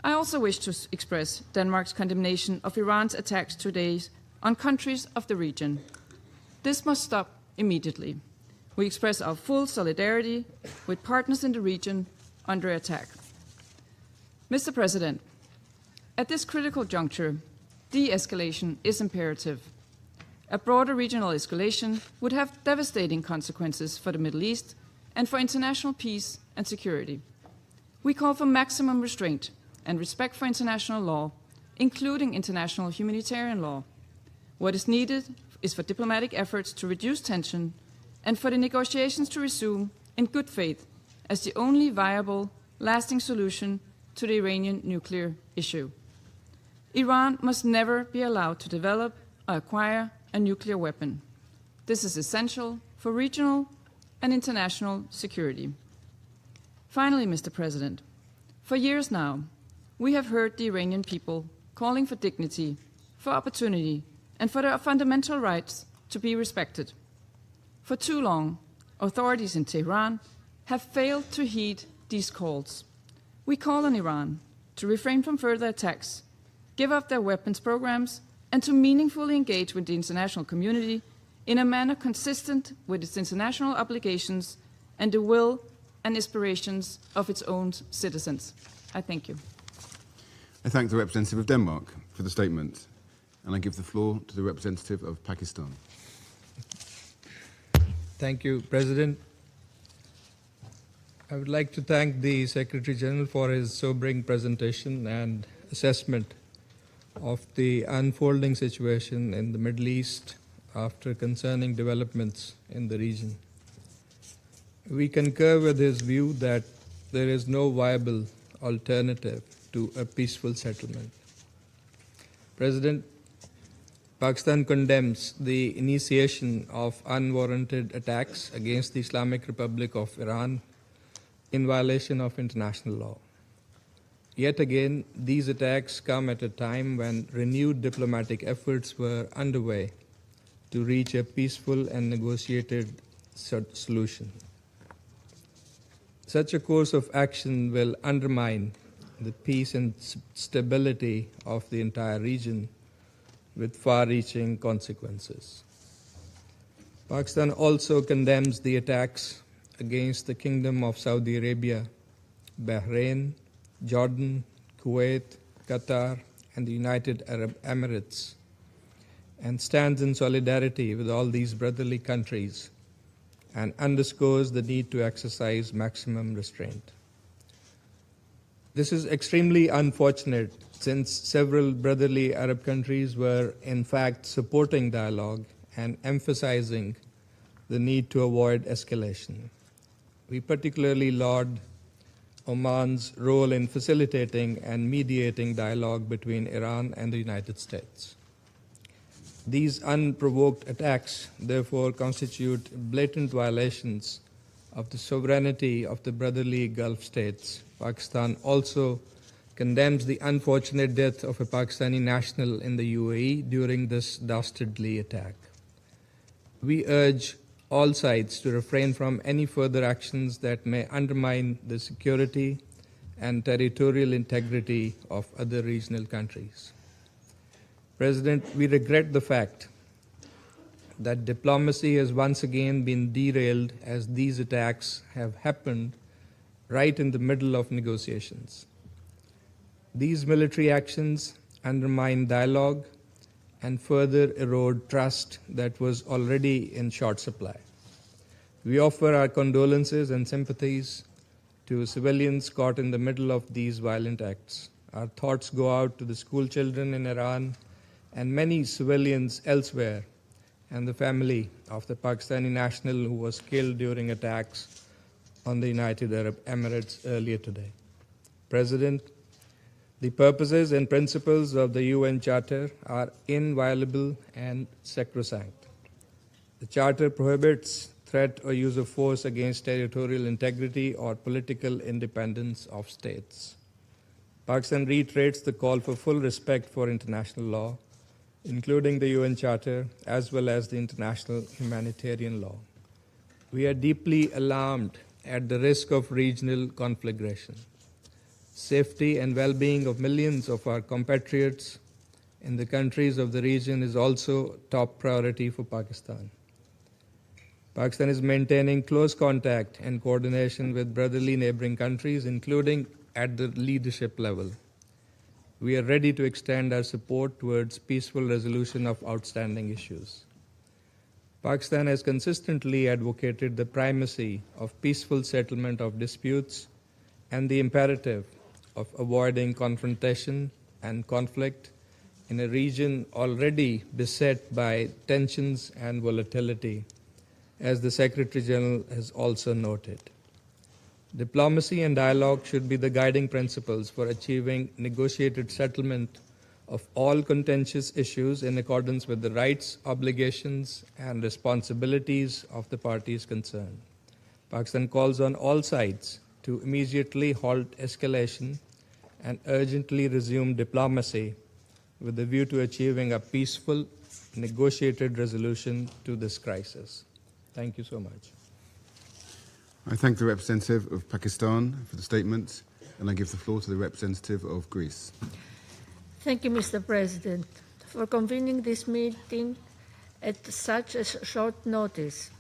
I also wish to express Denmark's condemnation of Iran's attacks today on countries of the region. This must stop immediately. We express our full solidarity with partners in the region under attack. Mr. President, at this critical juncture, de-escalation is imperative. A broader regional escalation would have devastating consequences for the Middle East and for international peace and security. We call for maximum restraint and respect for international law, including international humanitarian law. What is needed is for diplomatic efforts to reduce tension and for the negotiations to resume in good faith as the only viable, lasting solution to the Iranian nuclear issue. Iran must never be allowed to develop or acquire a nuclear weapon. This is essential for regional and international security. Finally, Mr. President, for years now, we have heard the Iranian people calling for dignity, for opportunity, and for their fundamental rights to be respected. For too long, authorities in Tehran have failed to heed these calls. We call on Iran to refrain from further attacks, give up their weapons programs, and to meaningfully engage with the international community in a manner consistent with its international obligations and the will and aspirations of its own citizens. I thank you. I thank the representative of Denmark for the statement, and I give the floor to the representative of Pakistan. Thank you, President. I would like to thank the Secretary General for his sobering presentation and assessment of the unfolding situation in the Middle East after concerning developments in the region. We concur with his view that there is no viable alternative to a peaceful settlement. President, Pakistan condemns the initiation of unwarranted attacks against the Islamic Republic of Iran in violation of international law. Yet again, these attacks come at a time when renewed diplomatic efforts were underway to reach a peaceful and negotiated solution. Such a course of action will undermine the peace and stability of the entire region with far-reaching consequences. Pakistan also condemns the attacks against the Kingdom of Saudi Arabia, Bahrain, Jordan, Kuwait, Qatar, and the United Arab Emirates, and stands in solidarity with all these brotherly countries and underscores the need to exercise maximum restraint. This is extremely unfortunate since several brotherly Arab countries were in fact supporting dialogue and emphasizing the need to avoid escalation. We particularly laud Oman's role in facilitating and mediating dialogue between Iran and the United States. These unprovoked attacks, therefore, constitute blatant violations of the sovereignty of the brotherly Gulf states. Pakistan also condemns the unfortunate death of a Pakistani national in the UAE during this dastardly attack. We urge all sides to refrain from any further actions that may undermine the security and territorial integrity of other regional countries. President, we regret the fact that diplomacy has once again been derailed as these attacks have happened right in the middle of negotiations. These military actions undermine dialogue and further erode trust that was already in short supply. We offer our condolences and sympathies to civilians caught in the middle of these violent acts. Our thoughts go out to the school children in Iran and many civilians elsewhere, and the family of the Pakistani national who was killed during attacks on the United Arab Emirates earlier today. President, the purposes and principles of the UN Charter are inviolable and sacrosanct. The Charter prohibits threat or use of force against territorial integrity or political independence of states. Pakistan reiterates the call for full respect for international law, including the UN Charter, as well as the international humanitarian law. We are deeply alarmed at the risk of regional conflagration. Safety and well-being of millions of our compatriots in the countries of the region is also top priority for Pakistan. Pakistan is maintaining close contact and coordination with brotherly neighboring countries, including at the leadership level. We are ready to extend our support towards peaceful resolution of outstanding issues. Pakistan has consistently advocated the primacy of peaceful settlement of disputes and the imperative of avoiding confrontation and conflict in a region already beset by tensions and volatility, as the Secretary General has also noted. Diplomacy and dialogue should be the guiding principles for achieving negotiated settlement of all contentious issues in accordance with the rights, obligations, and responsibilities of the parties concerned. Pakistan calls on all sides to immediately halt escalation and urgently resume diplomacy with a view to achieving a peaceful, negotiated resolution to this crisis. Thank you so much. I thank the representative of Pakistan for the statement, and I give the floor to the representative of Greece. Thank you, Mr. President, for convening this meeting at such a short notice.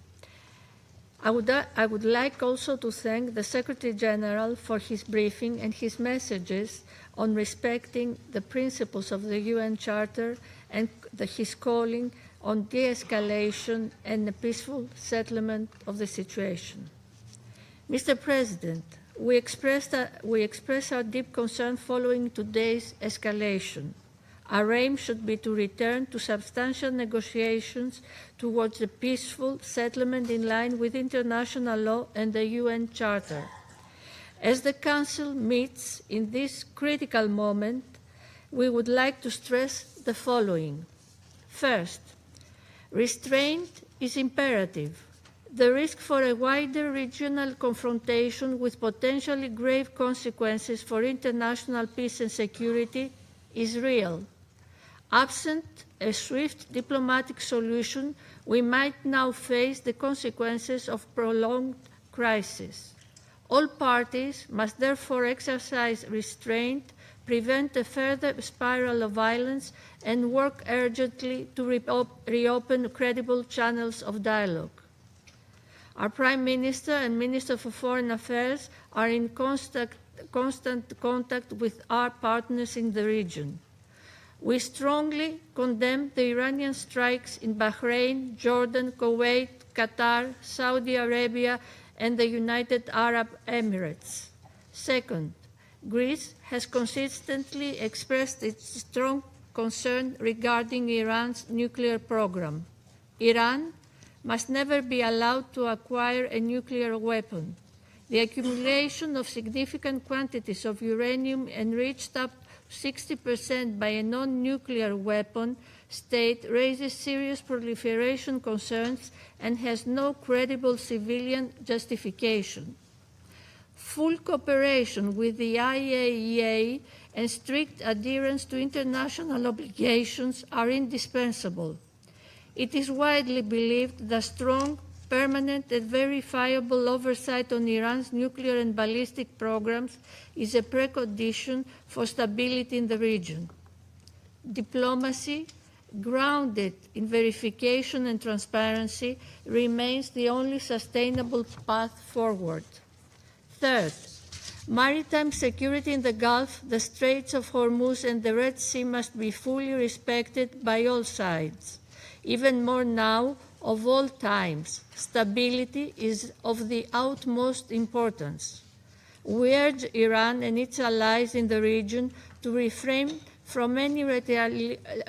I would like also to thank the Secretary General for his briefing and his messages on respecting the principles of the UN Charter and his calling on de-escalation and the peaceful settlement of the situation. Mr. President, we express our deep concern following today's escalation. Our aim should be to return to substantial negotiations towards a peaceful settlement in line with international law and the UN Charter. As the Council meets in this critical moment, we would like to stress the following. First, restraint is imperative. The risk for a wider regional confrontation with potentially grave consequences for international peace and security is real. Absent a swift diplomatic solution, we might now face the consequences of prolonged crisis. All parties must therefore exercise restraint, prevent a further spiral of violence, and work urgently to reopen credible channels of dialogue. Our Prime Minister and Minister for Foreign Affairs are in constant contact with our partners in the region. We strongly condemn the Iranian strikes in Bahrain, Jordan, Kuwait, Qatar, Saudi Arabia, and the United Arab Emirates. Second, Greece has consistently expressed its strong concern regarding Iran's nuclear program. Iran must never be allowed to acquire a nuclear weapon. The accumulation of significant quantities of uranium enriched up to 60% by a non-nuclear weapon state raises serious proliferation concerns and has no credible civilian justification. Full cooperation with the IAEA and strict adherence to international obligations are indispensable. It is widely believed that strong, permanent, and verifiable oversight on Iran's nuclear and ballistic programs is a precondition for stability in the region. Diplomacy, grounded in verification and transparency, remains the only sustainable path forward. Third, maritime security in the Gulf, the Straits of Hormuz, and the Red Sea must be fully respected by all sides. Even more now, of all times, stability is of the utmost importance. We urge Iran and its allies in the region to refrain from any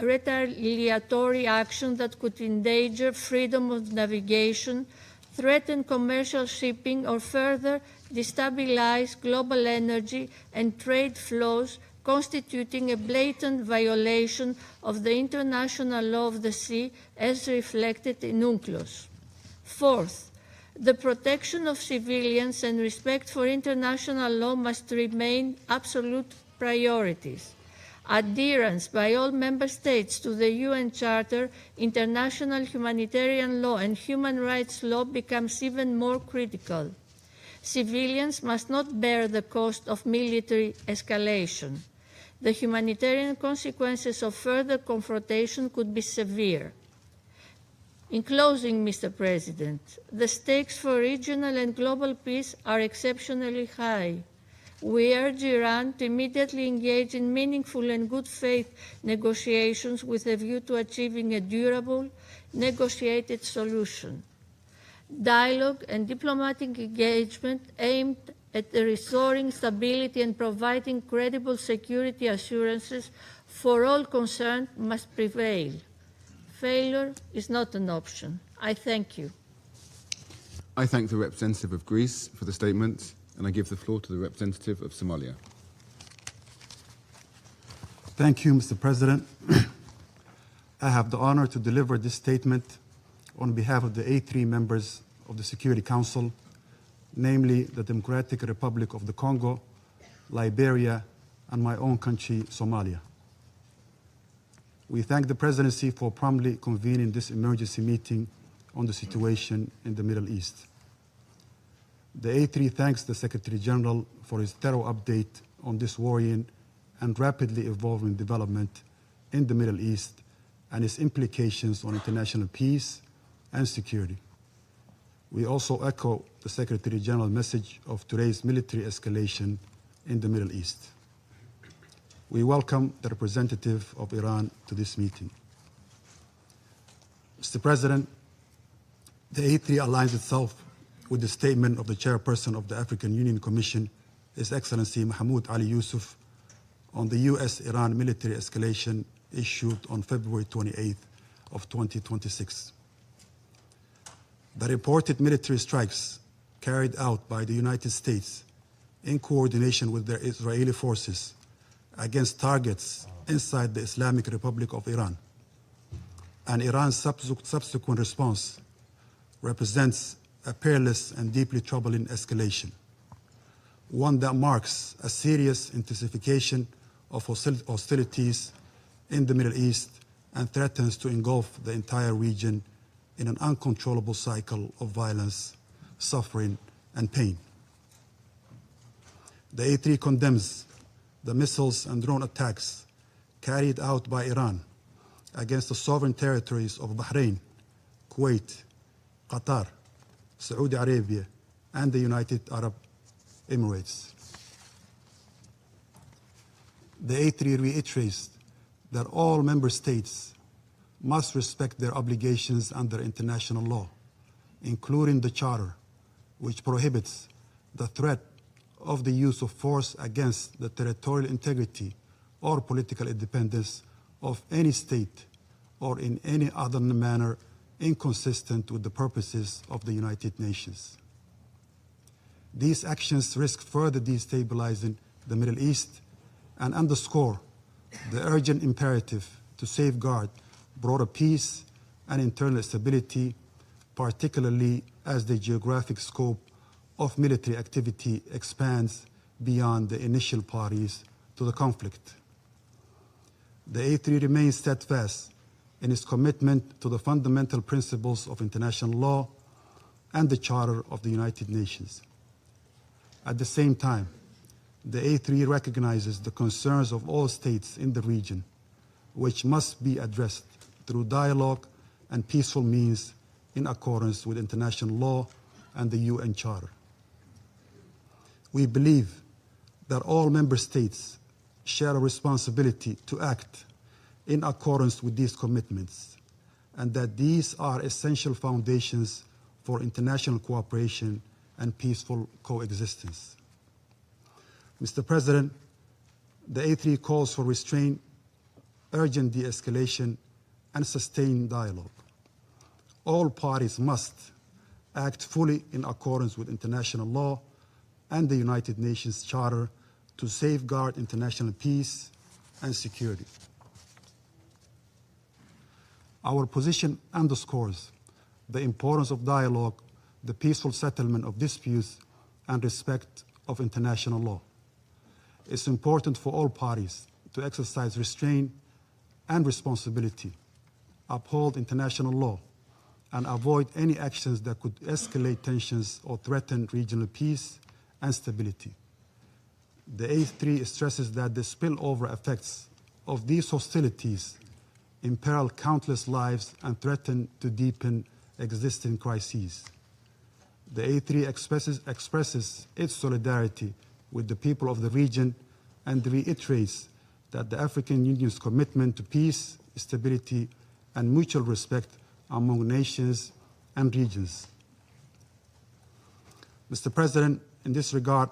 retaliatory action that could endanger freedom of navigation, threaten commercial shipping, or further destabilize global energy and trade flows, constituting a blatant violation of the international law of the sea as reflected in UNCLOS. Fourth, the protection of civilians and respect for international law must remain absolute priorities. Adherence by all member states to the UN Charter, international humanitarian law, and human rights law becomes even more critical. Civilians must not bear the cost of military escalation. The humanitarian consequences of further confrontation could be severe. In closing, Mr. President, the stakes for regional and global peace are exceptionally high. We urge Iran to immediately engage in meaningful and good faith negotiations with a view to achieving a durable, negotiated solution. Dialogue and diplomatic engagement aimed at restoring stability and providing credible security assurances for all concerned must prevail. Failure is not an option. I thank you. I thank the representative of Greece for the statement, and I give the floor to the representative of Somalia. Thank you, Mr. President. I have the honor to deliver this statement on behalf of the A3 members of the Security Council, namely the Democratic Republic of the Congo, Liberia, and my own country, Somalia. We thank the Presidency for promptly convening this emergency meeting on the situation in the Middle East. The A3 thanks the Secretary General for his thorough update on this worrying and rapidly evolving development in the Middle East and its implications on international peace and security. We also echo the Secretary General's message of today's military escalation in the Middle East. We welcome the representative of Iran to this meeting. Mr. President, the A3 aligns itself with the statement of the chairperson of the African Union Commission, His Excellency Mahmoud Ali Yusuf, on the U.S.-Iran military escalation issued on February 28th of 2026. The reported military strikes carried out by the United States in coordination with their Israeli forces against targets inside the Islamic Republic of Iran and Iran's subsequent response represents a perilous and deeply troubling escalation, one that marks a serious intensification of hostilities in the Middle East and threatens to engulf the entire region in an uncontrollable cycle of violence, suffering, and pain. The A3 condemns the missiles and drone attacks carried out by Iran against the sovereign territories of Bahrain, Kuwait, Qatar, Saudi Arabia, and the United Arab Emirates. The A3 reiterates that all member states must respect their obligations under international law, including the Charter, which prohibits the threat of the use of force against the territorial integrity or political independence of any state or in any other manner inconsistent with the purposes of the United Nations. These actions risk further destabilizing the Middle East and underscore the urgent imperative to safeguard broader peace and internal stability, particularly as the geographic scope of military activity expands beyond the initial parties to the conflict. The A3 remains steadfast in its commitment to the fundamental principles of international law and the Charter of the United Nations. At the same time, the A3 recognizes the concerns of all states in the region, which must be addressed through dialogue and peaceful means in accordance with international law and the UN Charter. We believe that all member states share a responsibility to act in accordance with these commitments, and that these are essential foundations for international cooperation and peaceful coexistence. Mr. President, the A3 calls for restraint, urgent de-escalation, and sustained dialogue. All parties must act fully in accordance with international law and the United Nations Charter to safeguard international peace and security. Our position underscores the importance of dialogue, the peaceful settlement of disputes, and respect of international law. It's important for all parties to exercise restraint and responsibility, uphold international law, and avoid any actions that could escalate tensions or threaten regional peace and stability. The A3 stresses that the spillover effects of these hostilities imperil countless lives and threaten to deepen existing crises. The A3 expresses its solidarity with the people of the region and reiterates that the African Union's commitment to peace, stability, and mutual respect among nations and regions. Mr. President, in this regard,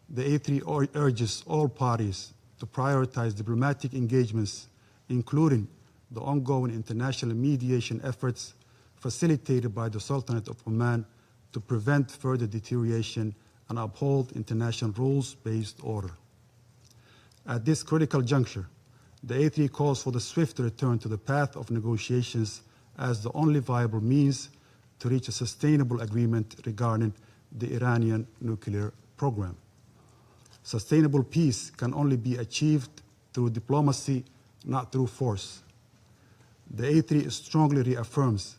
the A3 urges all parties to prioritize diplomatic engagements, including the ongoing international mediation efforts facilitated by the Sultanate of Oman to prevent further deterioration and uphold international rules-based order. At this critical juncture, the A3 calls for the swift return to the path of negotiations as the only viable means to reach a sustainable agreement regarding the Iranian nuclear program. Sustainable peace can only be achieved through diplomacy, not through force. The A3 strongly reaffirms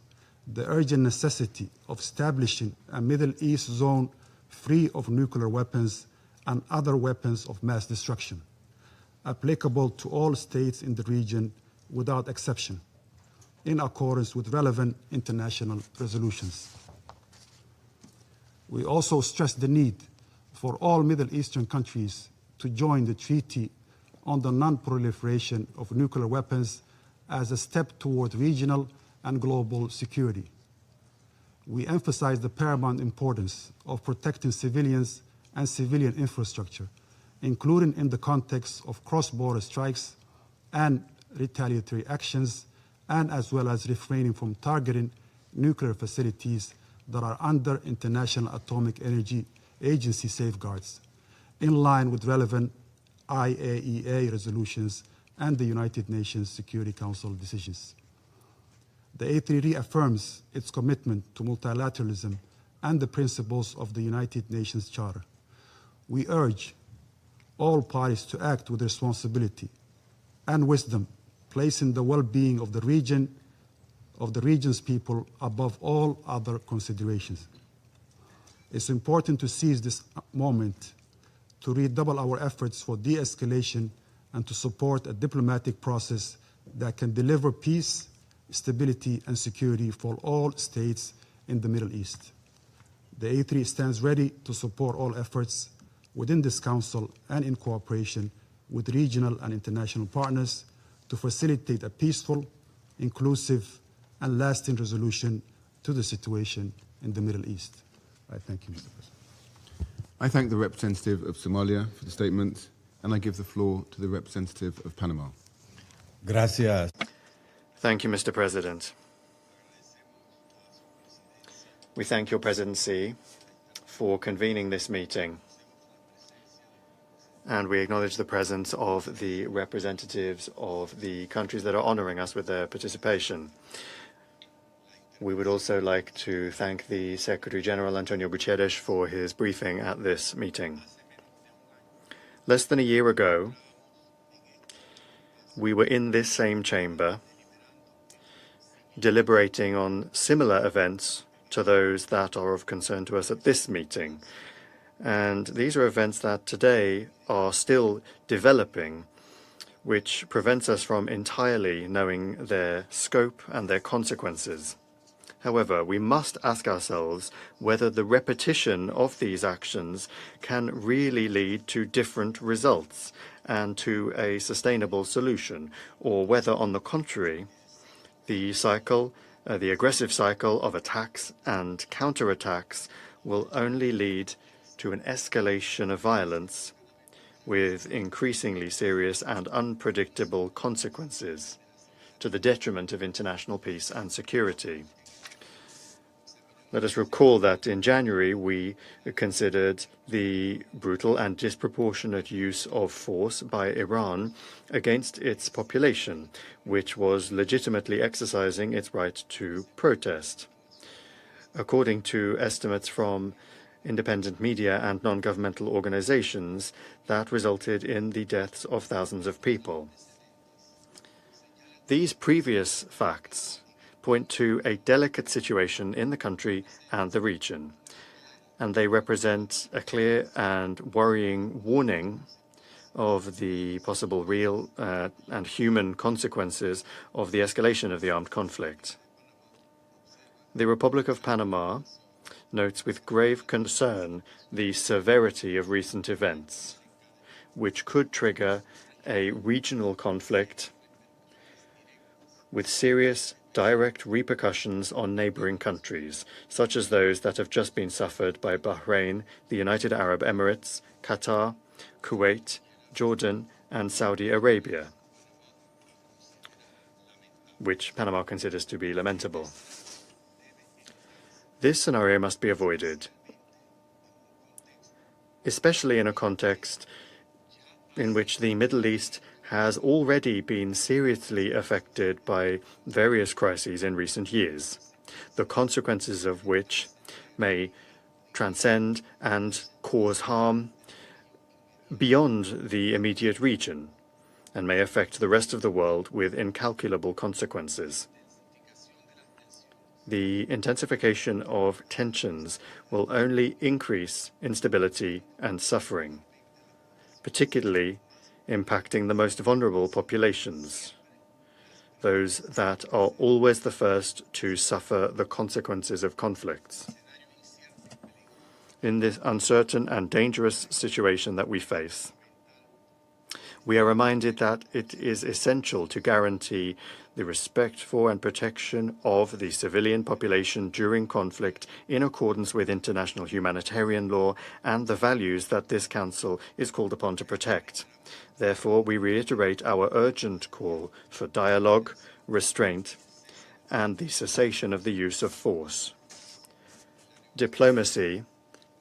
the urgent necessity of establishing a Middle East zone free of nuclear weapons and other weapons of mass destruction, applicable to all states in the region without exception, in accordance with relevant international resolutions. We also stress the need for all Middle Eastern countries to join the Treaty on the Non-Proliferation of Nuclear Weapons as a step toward regional and global security. We emphasize the paramount importance of protecting civilians and civilian infrastructure, including in the context of cross-border strikes and retaliatory actions, and as well as refraining from targeting nuclear facilities that are under International Atomic Energy Agency safeguards, in line with relevant IAEA resolutions and the United Nations Security Council decisions. The A3 reaffirms its commitment to multilateralism and the principles of the United Nations Charter. We urge all parties to act with responsibility and wisdom, placing the well-being of the region's people above all other considerations. It's important to seize this moment to redouble our efforts for de-escalation and to support a diplomatic process that can deliver peace, stability, and security for all states in the Middle East. The A3 stands ready to support all efforts within this Council and in cooperation with regional and international partners to facilitate a peaceful, inclusive, and lasting resolution to the situation in the Middle East. I thank you, Mr. President. I thank the representative of Somalia for the statement, and I give the floor to the representative of Panama. Gracias. Thank you, Mr. President. We thank your presidency for convening this meeting, and we acknowledge the presence of the representatives of the countries that are honoring us with their participation. We would also like to thank the Secretary General, Antonio Guterres, for his briefing at this meeting. Less than a year ago, we were in this same chamber deliberating on similar events to those that are of concern to us at this meeting. And these are events that today are still developing, which prevents us from entirely knowing their scope and their consequences. However, we must ask ourselves whether the repetition of these actions can really lead to different results and to a sustainable solution, or whether, on the contrary, the aggressive cycle of attacks and counterattacks will only lead to an escalation of violence with increasingly serious and unpredictable consequences to the detriment of international peace and security. Let us recall that in January we considered the brutal and disproportionate use of force by Iran against its population, which was legitimately exercising its right to protest. According to estimates from independent media and non-governmental organizations, that resulted in the deaths of thousands of people. These previous facts point to a delicate situation in the country and the region, and they represent a clear and worrying warning of the possible real and human consequences of the escalation of the armed conflict. The Republic of Panama notes with grave concern the severity of recent events, which could trigger a regional conflict with serious direct repercussions on neighboring countries, such as those that have just been suffered by Bahrain, the United Arab Emirates, Qatar, Kuwait, Jordan, and Saudi Arabia, which Panama considers to be lamentable. This scenario must be avoided, especially in a context in which the Middle East has already been seriously affected by various crises in recent years, the consequences of which may transcend and cause harm beyond the immediate region and may affect the rest of the world with incalculable consequences. The intensification of tensions will only increase instability and suffering, particularly impacting the most vulnerable populations, those that are always the first to suffer the consequences of conflicts. In this uncertain and dangerous situation that we face, we are reminded that it is essential to guarantee the respect for and protection of the civilian population during conflict in accordance with international humanitarian law and the values that this Council is called upon to protect. Therefore, we reiterate our urgent call for dialogue, restraint, and the cessation of the use of force. Diplomacy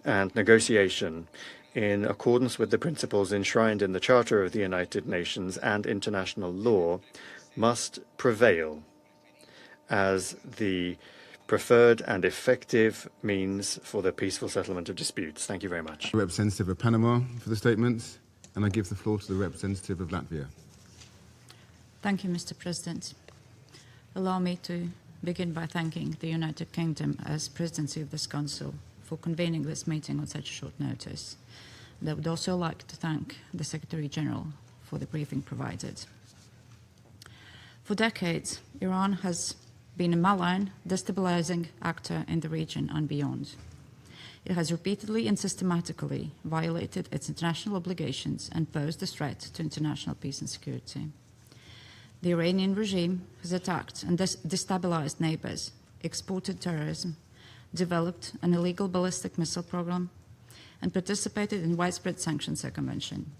and negotiation, in accordance with the principles enshrined in the Charter of the United Nations and international law, must prevail as the preferred and effective means for the peaceful settlement of disputes. Thank you very much. Representative of Panama for the statement, and I give the floor to the representative of Latvia. Thank you, Mr. President. Allow me to begin by thanking the United Kingdom as presidency of this Council for convening this meeting on such short notice. And I would also like to thank the Secretary General for the briefing provided. For decades, Iran has been a malign, destabilizing actor in the region and beyond. It has repeatedly and systematically violated its international obligations and posed a threat to international peace and security. The Iranian regime has attacked and destabilized neighbors, exported terrorism, developed an illegal ballistic missile program, and participated in widespread sanctions circumvention.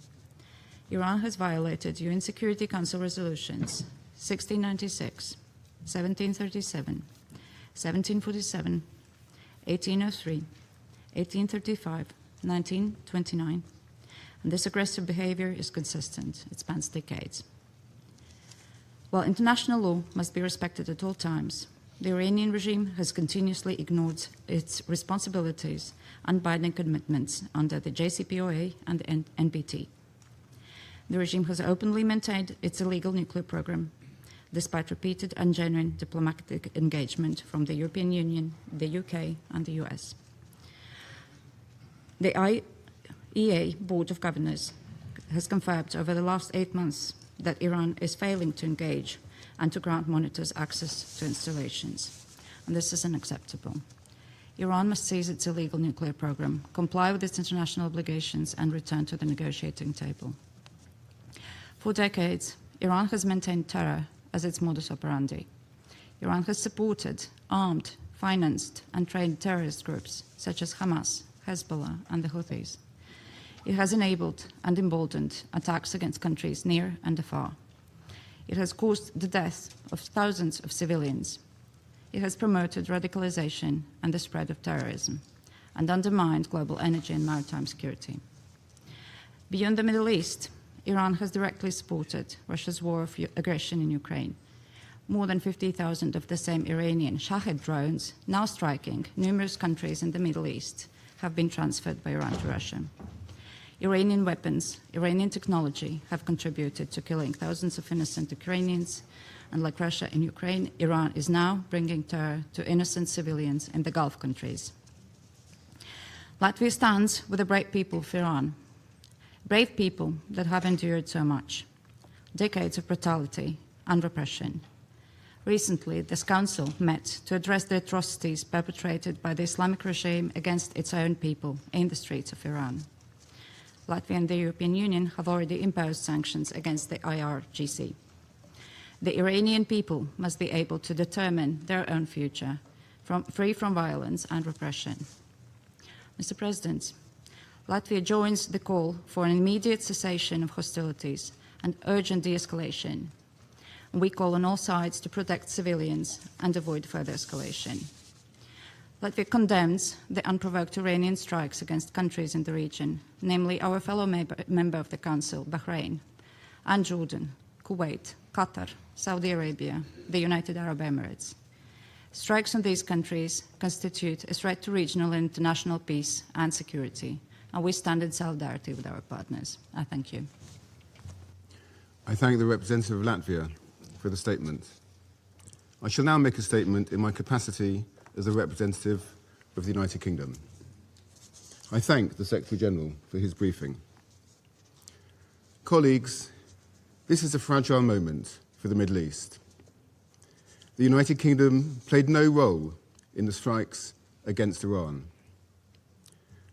Iran has violated UN Security Council resolutions 1696, 1737, 1747, 1803, 1835, 1929, and this aggressive behavior is consistent. It spans decades. While international law must be respected at all times, the Iranian regime has continuously ignored its responsibilities and binding commitments under the JCPOA and the NPT. The regime has openly maintained its illegal nuclear program, despite repeated and genuine diplomatic engagement from the European Union, the UK, and the US. The IAEA Board of Governors has confirmed over the last 8 months that Iran is failing to engage and to grant monitors access to installations. And this is unacceptable. Iran must cease its illegal nuclear program, comply with its international obligations, and return to the negotiating table. For decades, Iran has maintained terror as its modus operandi. Iran has supported, armed, financed, and trained terrorist groups such as Hamas, Hezbollah, and the Houthis. It has enabled and emboldened attacks against countries near and afar. It has caused the death of thousands of civilians. It has promoted radicalization and the spread of terrorism, and undermined global energy and maritime security. Beyond the Middle East, Iran has directly supported Russia's war of aggression in Ukraine. More than 50,000 of the same Iranian Shahed drones, now striking numerous countries in the Middle East, have been transferred by Iran to Russia. Iranian weapons, Iranian technology have contributed to killing thousands of innocent Ukrainians And like Russia and Ukraine, Iran is now bringing terror to innocent civilians in the Gulf countries. Latvia stands with the brave people of Iran, brave people that have endured so much, decades of brutality and repression. Recently, this Council met to address the atrocities perpetrated by the Islamic regime against its own people in the streets of Iran. Latvia and the European Union have already imposed sanctions against the IRGC. The Iranian people must be able to determine their own future, free from violence and repression. Mr. President, Latvia joins the call for an immediate cessation of hostilities and urgent de-escalation. We call on all sides to protect civilians and avoid further escalation. Latvia condemns the unprovoked Iranian strikes against countries in the region, namely our fellow member of the Council, Bahrain, and Jordan, Kuwait, Qatar, Saudi Arabia, the United Arab Emirates. Strikes on these countries constitute a threat to regional and international peace and security, and we stand in solidarity with our partners. I thank you. I thank the representative of Latvia for the statement. I shall now make a statement in my capacity as the representative of the United Kingdom. I thank the Secretary-General for his briefing. Colleagues, this is a fragile moment for the Middle East. The United Kingdom played no role in the strikes against Iran.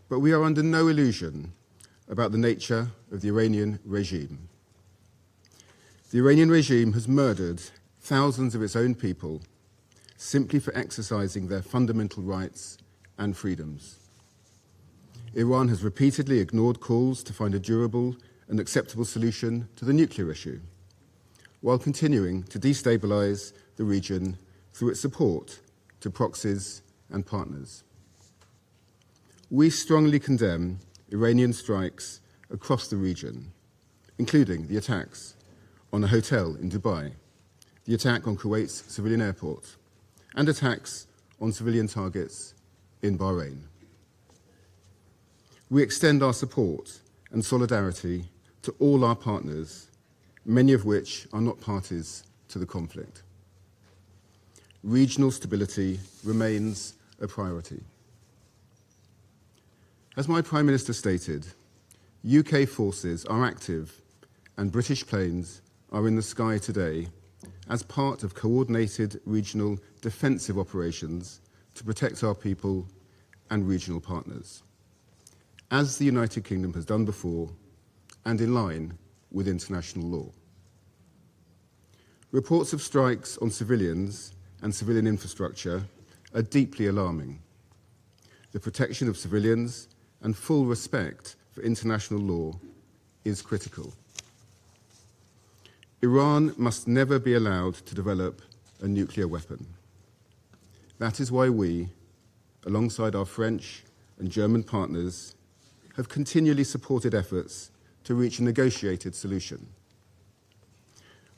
But we are under no illusion about the nature of the Iranian regime. The Iranian regime has murdered thousands of its own people simply for exercising their fundamental rights and freedoms. Iran has repeatedly ignored calls to find a durable and acceptable solution to the nuclear issue, while continuing to destabilize the region through its support to proxies and partners. We strongly condemn Iranian strikes across the region, including the attacks on a hotel in Dubai, the attack on Kuwait's civilian airport, and attacks on civilian targets in Bahrain. We extend our support and solidarity to all our partners, many of which are not parties to the conflict. Regional stability remains a priority. As my Prime Minister stated, UK forces are active and British planes are in the sky today as part of coordinated regional defensive operations to protect our people and regional partners, as the United Kingdom has done before and in line with international law. Reports of strikes on civilians and civilian infrastructure are deeply alarming. The protection of civilians and full respect for international law is critical. Iran must never be allowed to develop a nuclear weapon. That is why we, alongside our French and German partners, have continually supported efforts to reach a negotiated solution.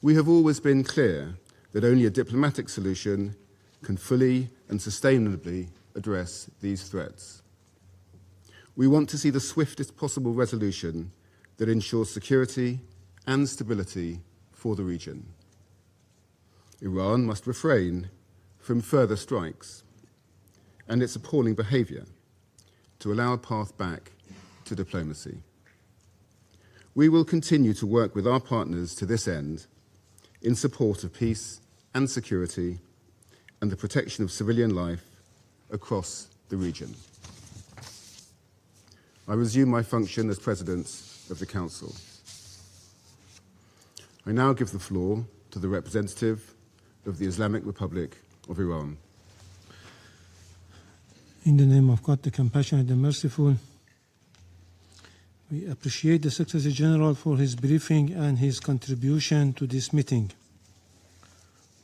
We have always been clear that only a diplomatic solution can fully and sustainably address these threats. We want to see the swiftest possible resolution that ensures security and stability for the region. Iran must refrain from further strikes and its appalling behavior to allow a path back to diplomacy. We will continue to work with our partners to this end in support of peace and security and the protection of civilian life across the region. I resume my function as President of the Council. I now give the floor to the representative of the Islamic Republic of Iran. In the name of God, the compassionate and merciful, we appreciate the Secretary General for his briefing and his contribution to this meeting.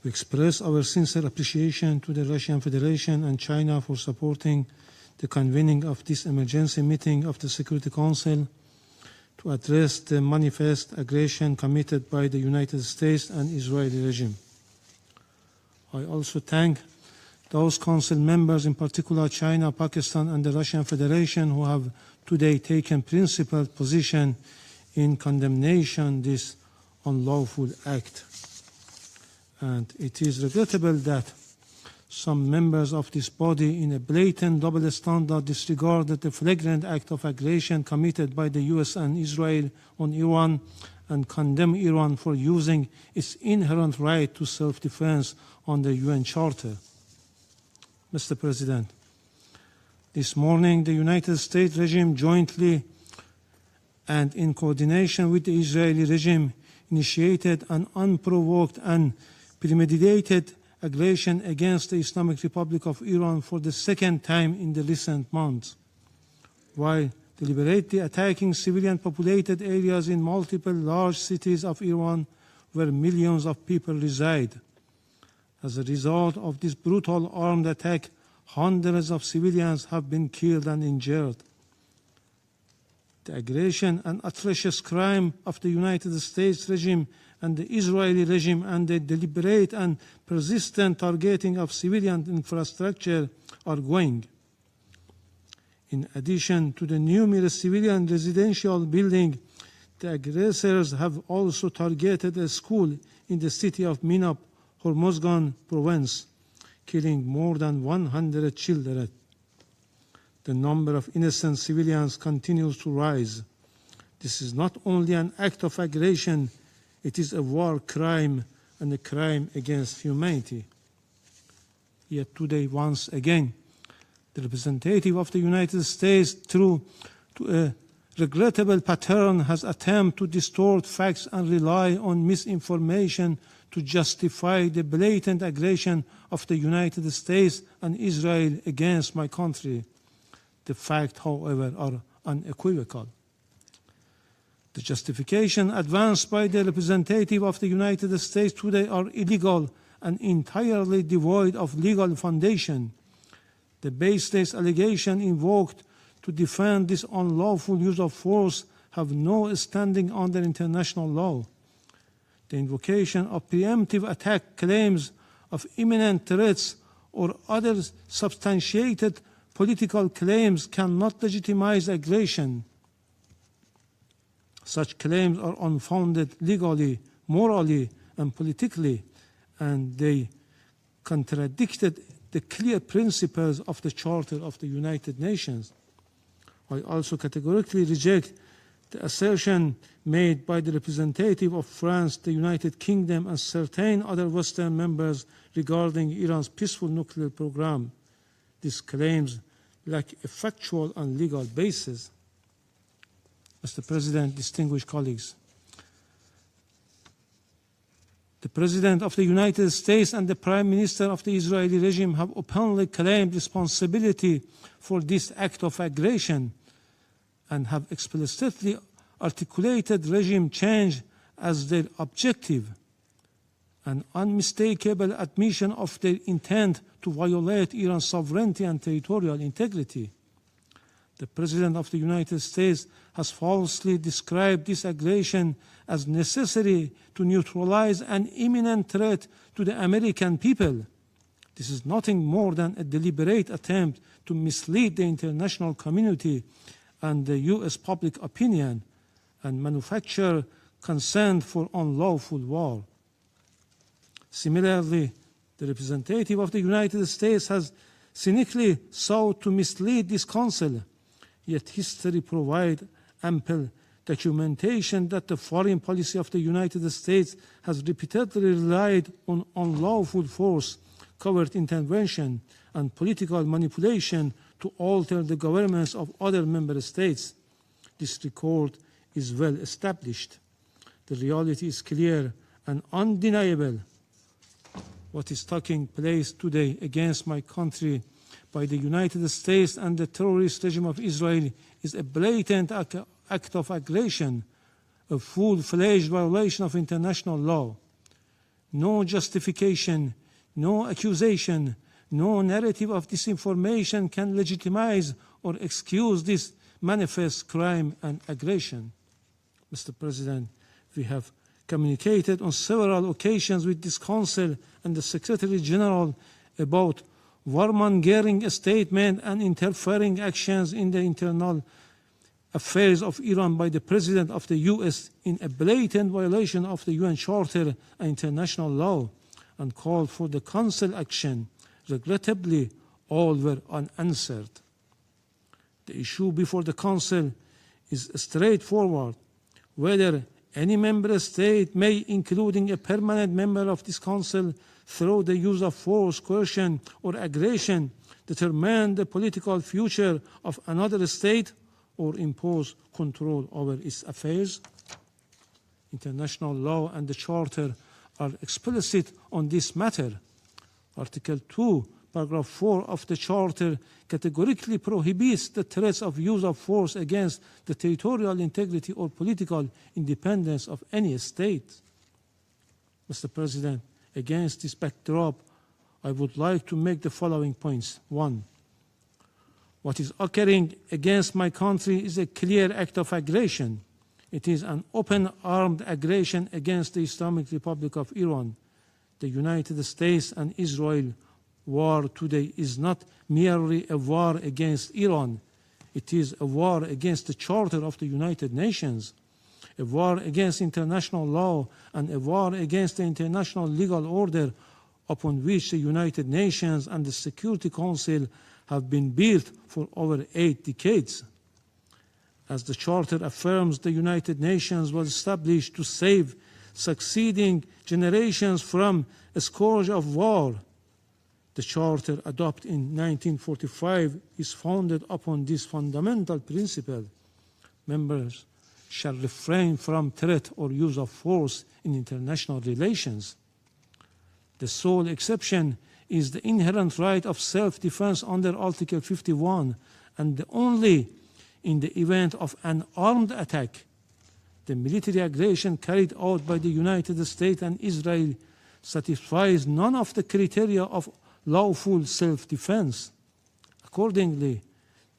We express our sincere appreciation to the Russian Federation and China for supporting the convening of this emergency meeting of the Security Council to address the manifest aggression committed by the United States and Israeli regime. I also thank those Council members, in particular China, Pakistan, and the Russian Federation, who have today taken principled position in condemnation this unlawful act. And it is regrettable that some members of this body, in a blatant double standard, disregarded the flagrant act of aggression committed by the US and Israel on Iran and condemn Iran for using its inherent right to self-defense under UN Charter. Mr. President, this morning the United States regime jointly and in coordination with the Israeli regime initiated an unprovoked and premeditated aggression against the Islamic Republic of Iran for the second time in the recent months, while deliberately attacking civilian populated areas in multiple large cities of Iran where millions of people reside. As a result of this brutal armed attack, hundreds of civilians have been killed and injured. The aggression and atrocious crime of the United States regime and the Israeli regime and the deliberate and persistent targeting of civilian infrastructure are going. In addition to the numerous civilian residential buildings, the aggressors have also targeted a school in the city of Minab, Hormozgan province, killing more than 100 children. The number of innocent civilians continues to rise. This is not only an act of aggression, it is a war crime and a crime against humanity. Yet today, once again, the representative of the United States, through a regrettable pattern, has attempted to distort facts and rely on misinformation to justify the blatant aggression of the United States and Israel against my country. The facts, however, are unequivocal. The justification advanced by the representative of the United States today are illegal and entirely devoid of legal foundation. The baseless allegation invoked to defend this unlawful use of force have no standing under international law. The invocation of preemptive attack claims of imminent threats or other substantiated political claims cannot legitimize aggression. Such claims are unfounded legally, morally, and politically, and they contradicted the clear principles of the Charter of the United Nations. I also categorically reject the assertion made by the representative of France, the United Kingdom, and certain other Western members regarding Iran's peaceful nuclear program. These claims lack a factual and legal basis. Mr. President, distinguished colleagues, the President of the United States and the Prime Minister of the Israeli regime have openly claimed responsibility for this act of aggression and have explicitly articulated regime change as their objective, an unmistakable admission of their intent to violate Iran's sovereignty and territorial integrity. The President of the United States has falsely described this aggression as necessary to neutralize an imminent threat to the American people. This is nothing more than a deliberate attempt to mislead the international community and the US public opinion and manufacture consent for unlawful war. Similarly, the representative of the United States has cynically sought to mislead this Council, yet history provides ample documentation that the foreign policy of the United States has repeatedly relied on unlawful force, covert intervention, and political manipulation to alter the governments of other member states. This record is well established. The reality is clear and undeniable. What is taking place today against my country by the United States and the terrorist regime of Israel is a blatant act of aggression, a full-fledged violation of international law. No justification, no accusation, no narrative of disinformation can legitimize or excuse this manifest crime and aggression. Mr. President, we have communicated on several occasions with this Council and the Secretary General about warmongering statements and interfering actions in the internal affairs of Iran by the President of the US in a blatant violation of the UN Charter and international law, and called for the Council action. Regrettably, all were unanswered. The issue before the Council is straightforward. Whether any member state may, including a permanent member of this Council, through the use of force, coercion, or aggression, determine the political future of another state or impose control over its affairs. International law and the Charter are explicit on this matter. Article 2, paragraph 4 of the Charter categorically prohibits the threats of use of force against the territorial integrity or political independence of any state. Mr. President, against this backdrop, I would like to make the following points. 1. What is occurring against my country is a clear act of aggression. It is an open armed aggression against the Islamic Republic of Iran. The United States and Israel war today is not merely a war against Iran. It is a war against the Charter of the United Nations, a war against international law, and a war against the international legal order upon which the United Nations and the Security Council have been built for over 8 decades. As the Charter affirms, the United Nations was established to save succeeding generations from a scourge of war. The Charter, adopted in 1945, is founded upon this fundamental principle. Members shall refrain from threat or use of force in international relations. The sole exception is the inherent right of self-defense under Article 51, and only in the event of an armed attack. The military aggression carried out by the United States and Israel satisfies none of the criteria of lawful self-defense. Accordingly,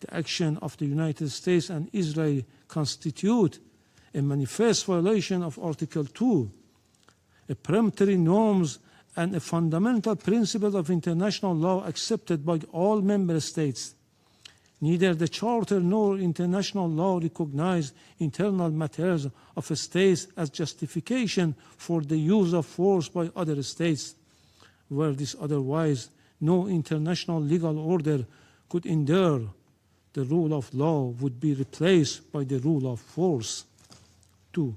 the action of the United States and Israel constitute a manifest violation of Article 2, a peremptory norms and a fundamental principle of international law accepted by all member states. Neither the Charter nor international law recognize internal matters of states as justification for the use of force by other states. Were this otherwise, no international legal order could endure. The rule of law would be replaced by the rule of force. 2.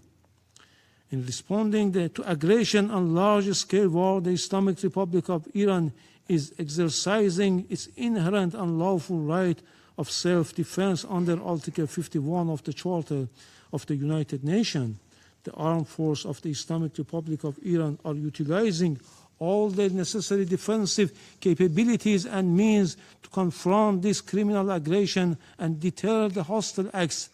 In responding to aggression and large-scale war, the Islamic Republic of Iran is exercising its inherent and lawful right of self-defense under Article 51 of the Charter of the United Nations. The armed forces of the Islamic Republic of Iran are utilizing all the necessary defensive capabilities and means to confront this criminal aggression and deter the hostile acts.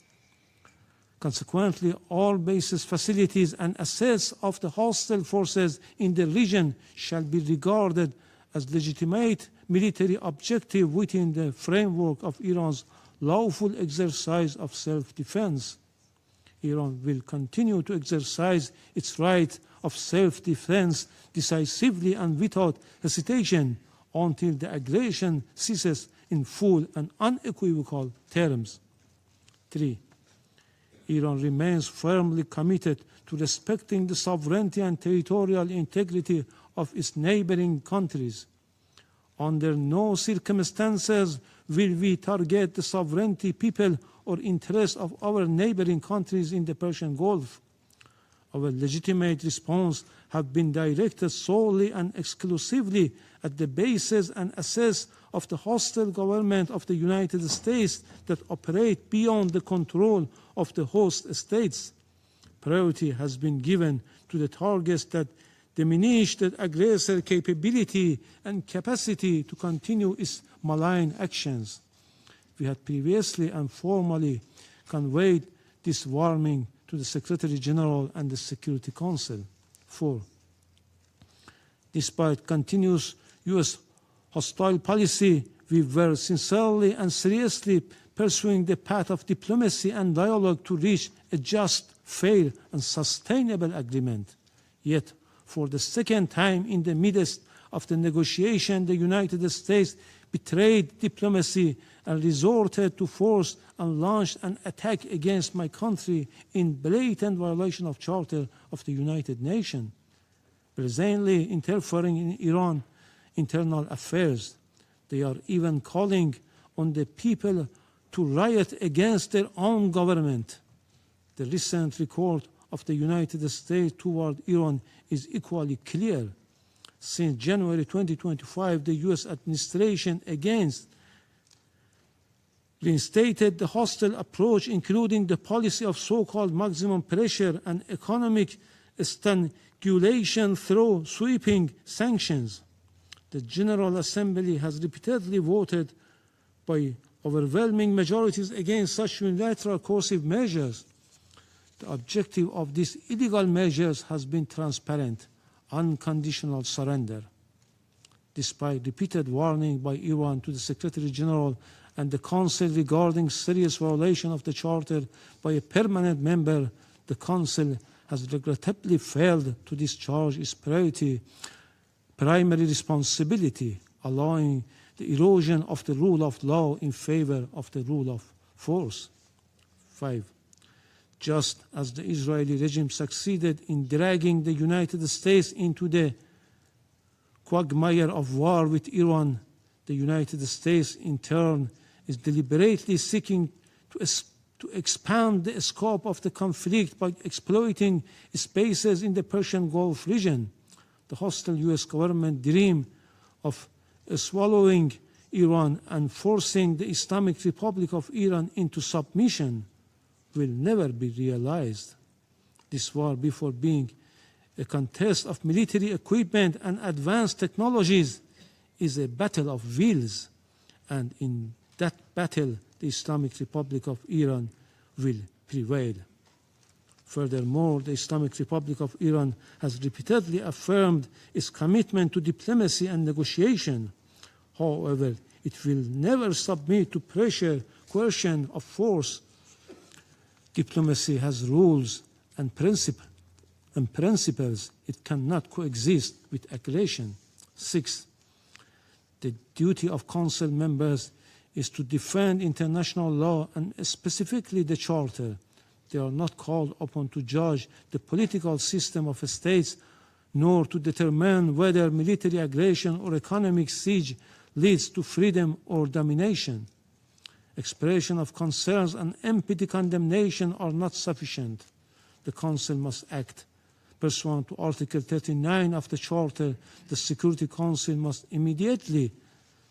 Consequently, all bases, facilities, and assets of the hostile forces in the region shall be regarded as legitimate military objective within the framework of Iran's lawful exercise of self-defense. Iran will continue to exercise its right of self-defense decisively and without hesitation until the aggression ceases in full and unequivocal terms. 3. Iran remains firmly committed to respecting the sovereignty and territorial integrity of its neighboring countries. Under no circumstances will we target the sovereignty, people, or interests of our neighboring countries in the Persian Gulf. Our legitimate response have been directed solely and exclusively at the bases and assets of the hostile government of the United States that operate beyond the control of the host states. Priority has been given to the targets that diminish the aggressor capability and capacity to continue its malign actions. We had previously and formally conveyed this warning to the Secretary General and the Security Council. 4. Despite continuous U.S. hostile policy, we were sincerely and seriously pursuing the path of diplomacy and dialogue to reach a just, fair, and sustainable agreement. Yet, for the second time in the midst of the negotiation, the United States betrayed diplomacy and resorted to force and launched an attack against my country in blatant violation of Charter of the United Nations. presently interfering in Iran's internal affairs. They are even calling on the people to riot against their own government. The recent record of the United States toward Iran is equally clear. Since January 2025, the U.S. administration reinstated the hostile approach, including the policy of so-called maximum pressure and economic strangulation through sweeping sanctions. The General Assembly has repeatedly voted by overwhelming majorities against such unilateral coercive measures. The objective of these illegal measures has been transparent, unconditional surrender. Despite repeated warning by Iran to the Secretary General and the Council regarding serious violation of the Charter by a permanent member, the Council has regrettably failed to discharge its primary responsibility, allowing the erosion of the rule of law in favor of the rule of force. 5. Just as the Israeli regime succeeded in dragging the United States into the quagmire of war with Iran, the United States in turn is deliberately seeking to expand the scope of the conflict by exploiting spaces in the Persian Gulf region. The hostile U.S. government dream of swallowing Iran and forcing the Islamic Republic of Iran into submission will never be realized. This war, before being a contest of military equipment and advanced technologies, is a battle of wills, and in that battle, the Islamic Republic of Iran will prevail. Furthermore, the Islamic Republic of Iran has repeatedly affirmed its commitment to diplomacy and negotiation. However, it will never submit to pressure, coercion, or force. Diplomacy has rules and principles. It cannot coexist with aggression. 6. The duty of Council members is to defend international law and specifically the Charter. They are not called upon to judge the political system of states, nor to determine whether military aggression or economic siege leads to freedom or domination. Expression of concerns and empty condemnation are not sufficient. The Council must act. Pursuant to Article 39 of the Charter, the Security Council must immediately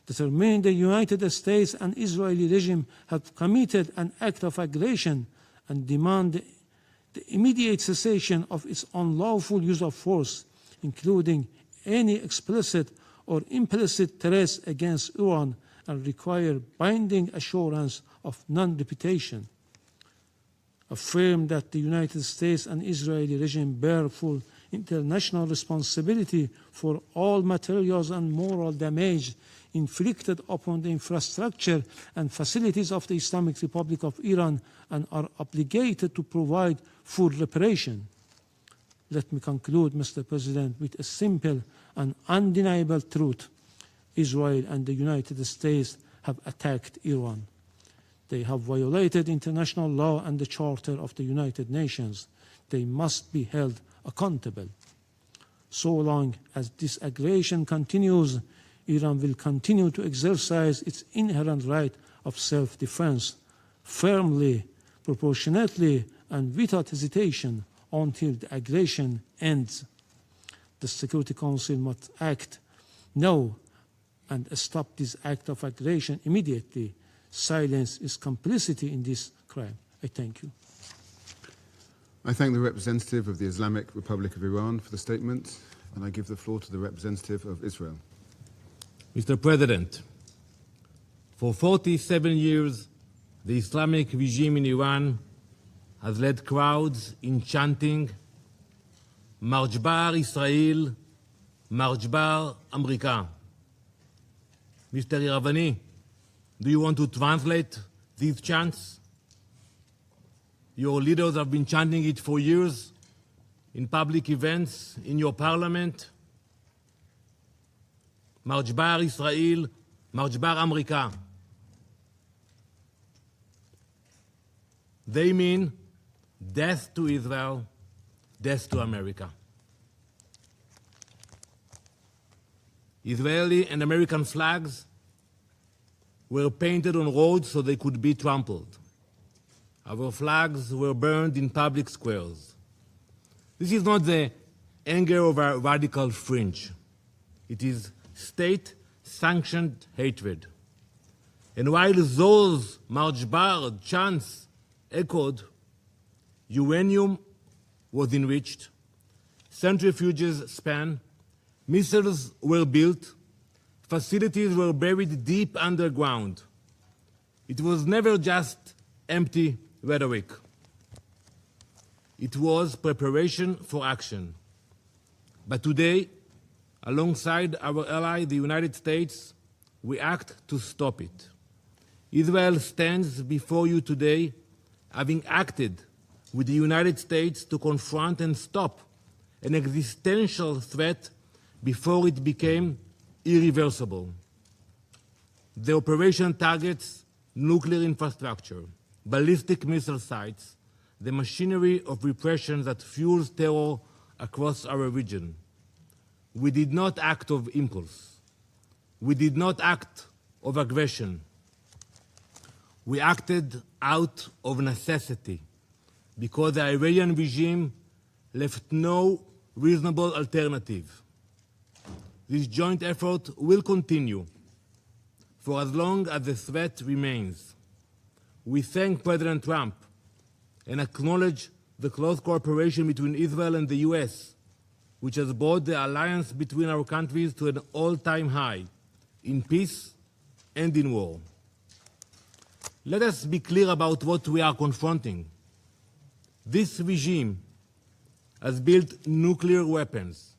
determine the United States and Israeli regime have committed an act of aggression and demand the immediate cessation of its unlawful use of force, including any explicit or implicit threats against Iran, and require binding assurance of non-repetition. Affirm that the United States and Israeli regime bear full international responsibility for all materials and moral damage inflicted upon the infrastructure and facilities of the Islamic Republic of Iran and are obligated to provide full reparation. Let me conclude, Mr. President, with a simple and undeniable truth. Israel and the United States have attacked Iran. They have violated international law and the Charter of the United Nations. They must be held accountable. So long as this aggression continues, Iran will continue to exercise its inherent right of self-defense firmly, proportionately, and without hesitation until the aggression ends. The Security Council must act now and stop this act of aggression immediately. Silence is complicity in this crime. I thank you. I thank the representative of the Islamic Republic of Iran for the statement, and I give the floor to the representative of Israel. Mr. President, for 47 years, the Islamic regime in Iran has led crowds in chanting, March bar Israel, March bar America. Mr. Iravani, do you want to translate these chants? Your leaders have been chanting it for years in public events, in your parliament. March bar Israel, March bar America. They mean death to Israel, death to America. Israeli and American flags were painted on roads so they could be trampled. Our flags were burned in public squares. This is not the anger of a radical fringe. It is state-sanctioned hatred. And while those march bar chants echoed, uranium was enriched, centrifuges span, missiles were built, facilities were buried deep underground. It was never just empty rhetoric. It was preparation for action. But today, alongside our ally, the United States, we act to stop it. Israel stands before you today having acted with the United States to confront and stop an existential threat before it became irreversible. The operation targets nuclear infrastructure, ballistic missile sites, the machinery of repression that fuels terror across our region. We did not act of impulse. We did not act of aggression. We acted out of necessity because the Iranian regime left no reasonable alternative. This joint effort will continue for as long as the threat remains. We thank President Trump and acknowledge the close cooperation between Israel and the US, which has brought the alliance between our countries to an all-time high in peace and in war. Let us be clear about what we are confronting. This regime has built nuclear weapons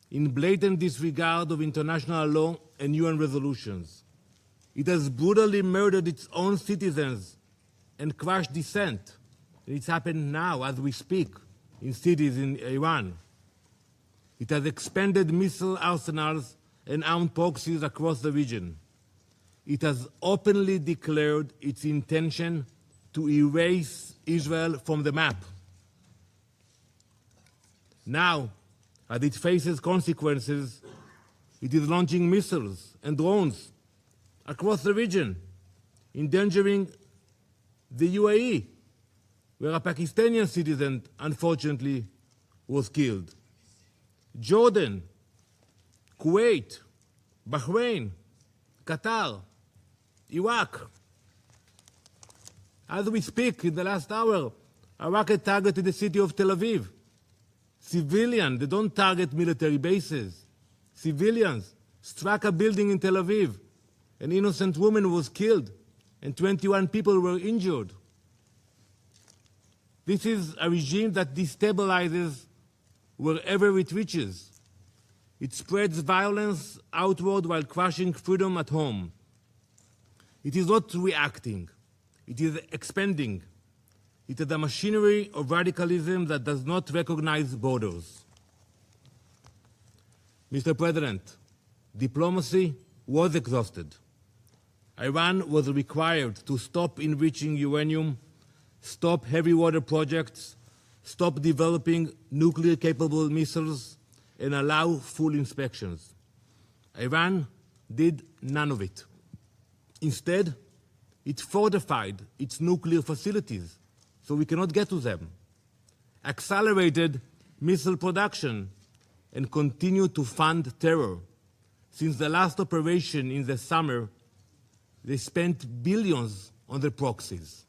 in blatant disregard of international law and UN resolutions. It has brutally murdered its own citizens and crushed dissent. It's happened now as we speak in cities in Iran. It has expanded missile arsenals and armed proxies across the region. It has openly declared its intention to erase Israel from the map. Now, as it faces consequences, it is launching missiles and drones across the region, endangering the UAE, where a Pakistani citizen, unfortunately, was killed. Jordan, Kuwait, Bahrain, Qatar, Iraq. As we speak, in the last hour, a rocket targeted the city of Tel Aviv. Civilians, they don't target military bases. Civilians struck a building in Tel Aviv. An innocent woman was killed, and 21 people were injured. This is a regime that destabilizes wherever it reaches. It spreads violence outward while crushing freedom at home. It is not reacting. It is expanding. It is a machinery of radicalism that does not recognize borders. Mr. President, diplomacy was exhausted. Iran was required to stop enriching uranium, stop heavy water projects, stop developing nuclear-capable missiles, and allow full inspections. Iran did none of it. Instead, it fortified its nuclear facilities so we cannot get to them, accelerated missile production, and continued to fund terror. Since the last operation in the summer, they spent billions on their proxies.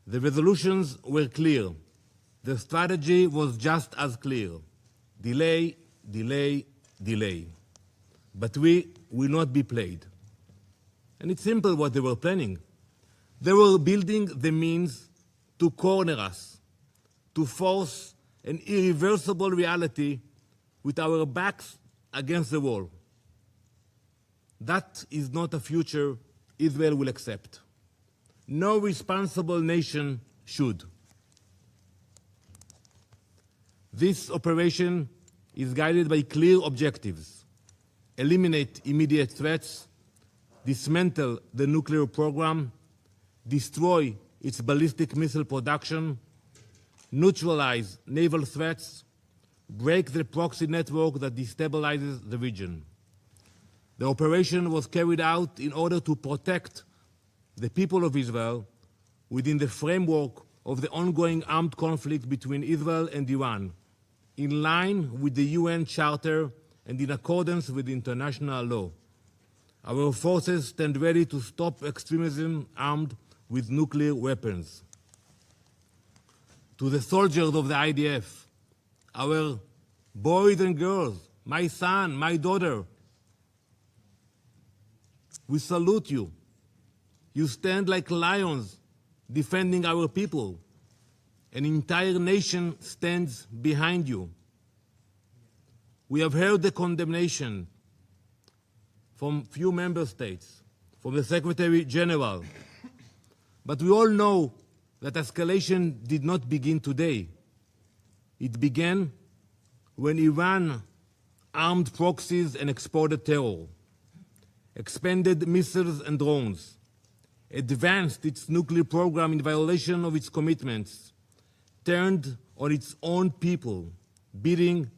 The resolutions were clear. The strategy was just as clear. Delay, delay, delay. But we will not be played. And it's simple what they were planning. They were building the means to corner us, to force an irreversible reality with our backs against the wall. That is not a future Israel will accept. No responsible nation should. This operation is guided by clear objectives: eliminate immediate threats, dismantle the nuclear program, destroy its ballistic missile production, neutralize naval threats, break the proxy network that destabilizes the region. The operation was carried out in order to protect the people of Israel within the framework of the ongoing armed conflict between Israel and Iran, in line with the UN Charter and in accordance with international law. Our forces stand ready to stop extremism armed with nuclear weapons. To the soldiers of the IDF, our boys and girls, my son, my daughter, we salute you. You stand like lions defending our people. An entire nation stands behind you. We have heard the condemnation from few member states, from the Secretary General, but we all know that escalation did not begin today. It began when Iran armed proxies and exported terror, expanded missiles and drones, advanced its nuclear program in violation of its commitments, turned on its own people, beating,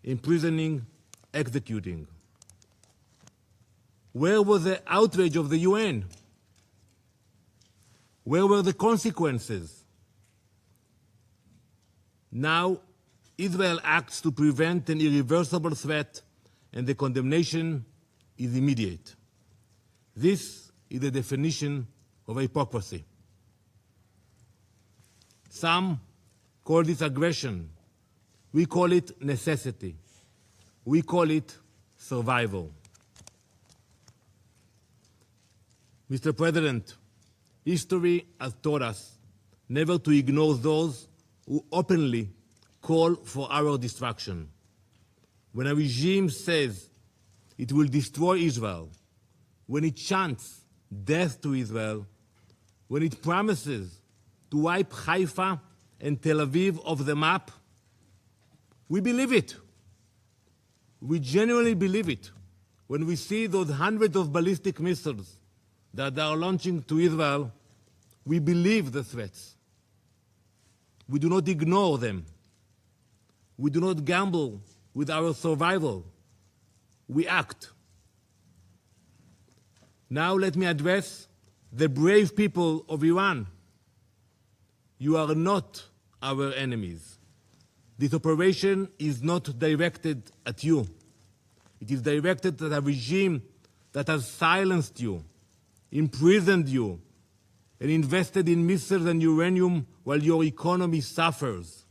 imprisoning, executing. Where was the outrage of the UN? Where were the consequences? Now, Israel acts to prevent an irreversible threat, and the condemnation is immediate. This is the definition of hypocrisy. Some call this aggression. We call it necessity. We call it survival. Mr. President, history has taught us never to ignore those who openly call for our destruction. When a regime says it will destroy Israel, when it chants death to Israel, when it promises to wipe Haifa and Tel Aviv off the map, we believe it. We genuinely believe it when we see those hundreds of ballistic missiles that they are launching to Israel. We believe the threats. We do not ignore them. We do not gamble with our survival. We act. Now let me address the brave people of Iran. You are not our enemies. This operation is not directed at you. It is directed at a regime that has silenced you, imprisoned you, and invested in missiles and uranium while your economy suffers.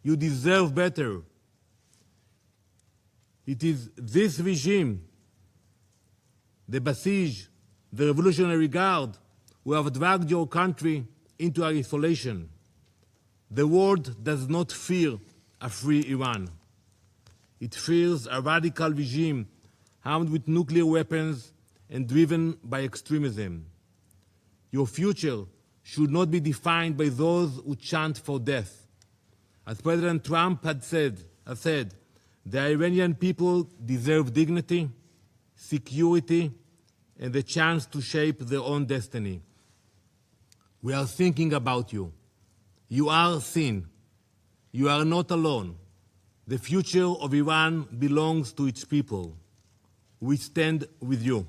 You deserve better. It is this regime, the Basij, the Revolutionary Guard, who have dragged your country into isolation. The world does not fear a free Iran. It fears a radical regime armed with nuclear weapons and driven by extremism. Your future should not be defined by those who chant for death. As President Trump has said, the Iranian people deserve dignity, security, and the chance to shape their own destiny. We are thinking about you. You are seen. You are not alone. The future of Iran belongs to its people. We stand with you.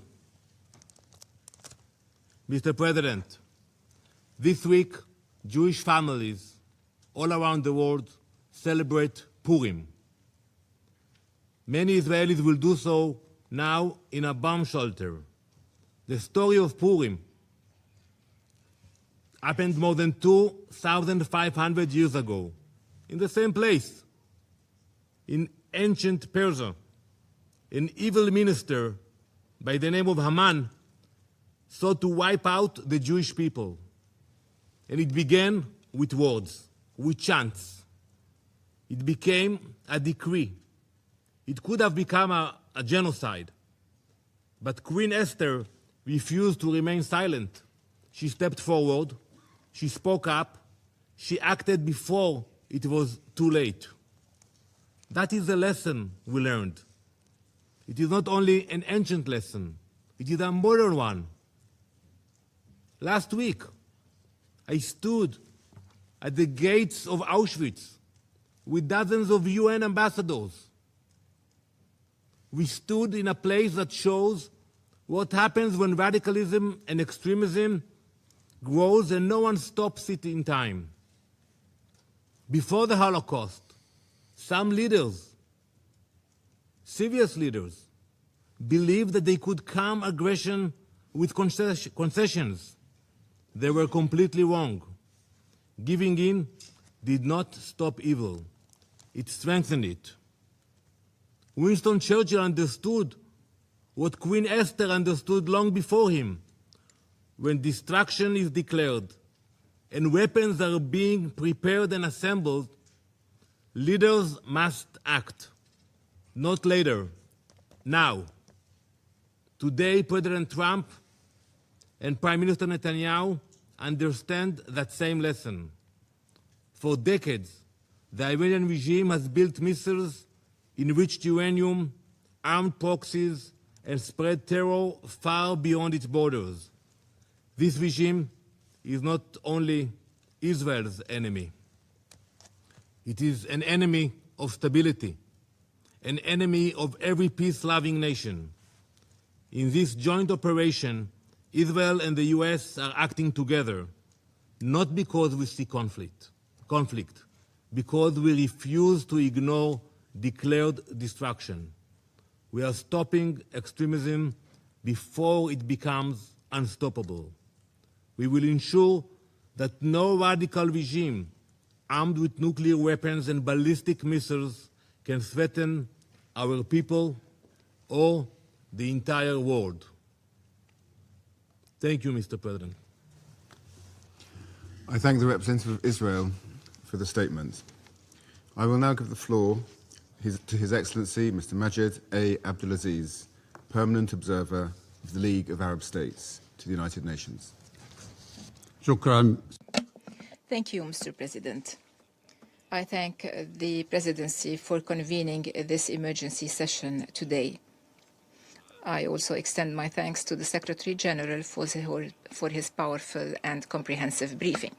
Mr. President, this week, Jewish families all around the world celebrate Purim. Many Israelis will do so now in a bomb shelter. The story of Purim happened more than 2,500 years ago, in the same place, in ancient Persia. An evil minister by the name of Haman sought to wipe out the Jewish people. And it began with words, with chants. It became a decree. It could have become a genocide. But Queen Esther refused to remain silent. She stepped forward. She spoke up. She acted before it was too late. That is the lesson we learned. It is not only an ancient lesson, it is a modern one. Last week, I stood at the gates of Auschwitz with dozens of UN ambassadors. We stood in a place that shows what happens when radicalism and extremism grows and no one stops it in time. Before the Holocaust, some leaders, serious leaders, believed that they could calm aggression with concessions. They were completely wrong. Giving in did not stop evil. It strengthened it. Winston Churchill understood what Queen Esther understood long before him. When destruction is declared and weapons are being prepared and assembled, leaders must act. Not later, now. Today, President Trump and Prime Minister Netanyahu understand that same lesson. For decades, the Iranian regime has built missiles, enriched uranium, armed proxies, and spread terror far beyond its borders. This regime is not only Israel's enemy. It is an enemy of stability, an enemy of every peace-loving nation. In this joint operation, Israel and the US are acting together, not because we see conflict, because we refuse to ignore declared destruction. We are stopping extremism before it becomes unstoppable. We will ensure that no radical regime armed with nuclear weapons and ballistic missiles can threaten our people or the entire world. Thank you, Mr. President. I thank the representative of Israel for the statement. I will now give the floor to His Excellency Mr. Majid A. Abdulaziz, Permanent Observer of the League of Arab States to the United Nations. Thank you, Mr. President. I thank the Presidency for convening this emergency session today. I also extend my thanks to the Secretary General for his powerful and comprehensive briefing.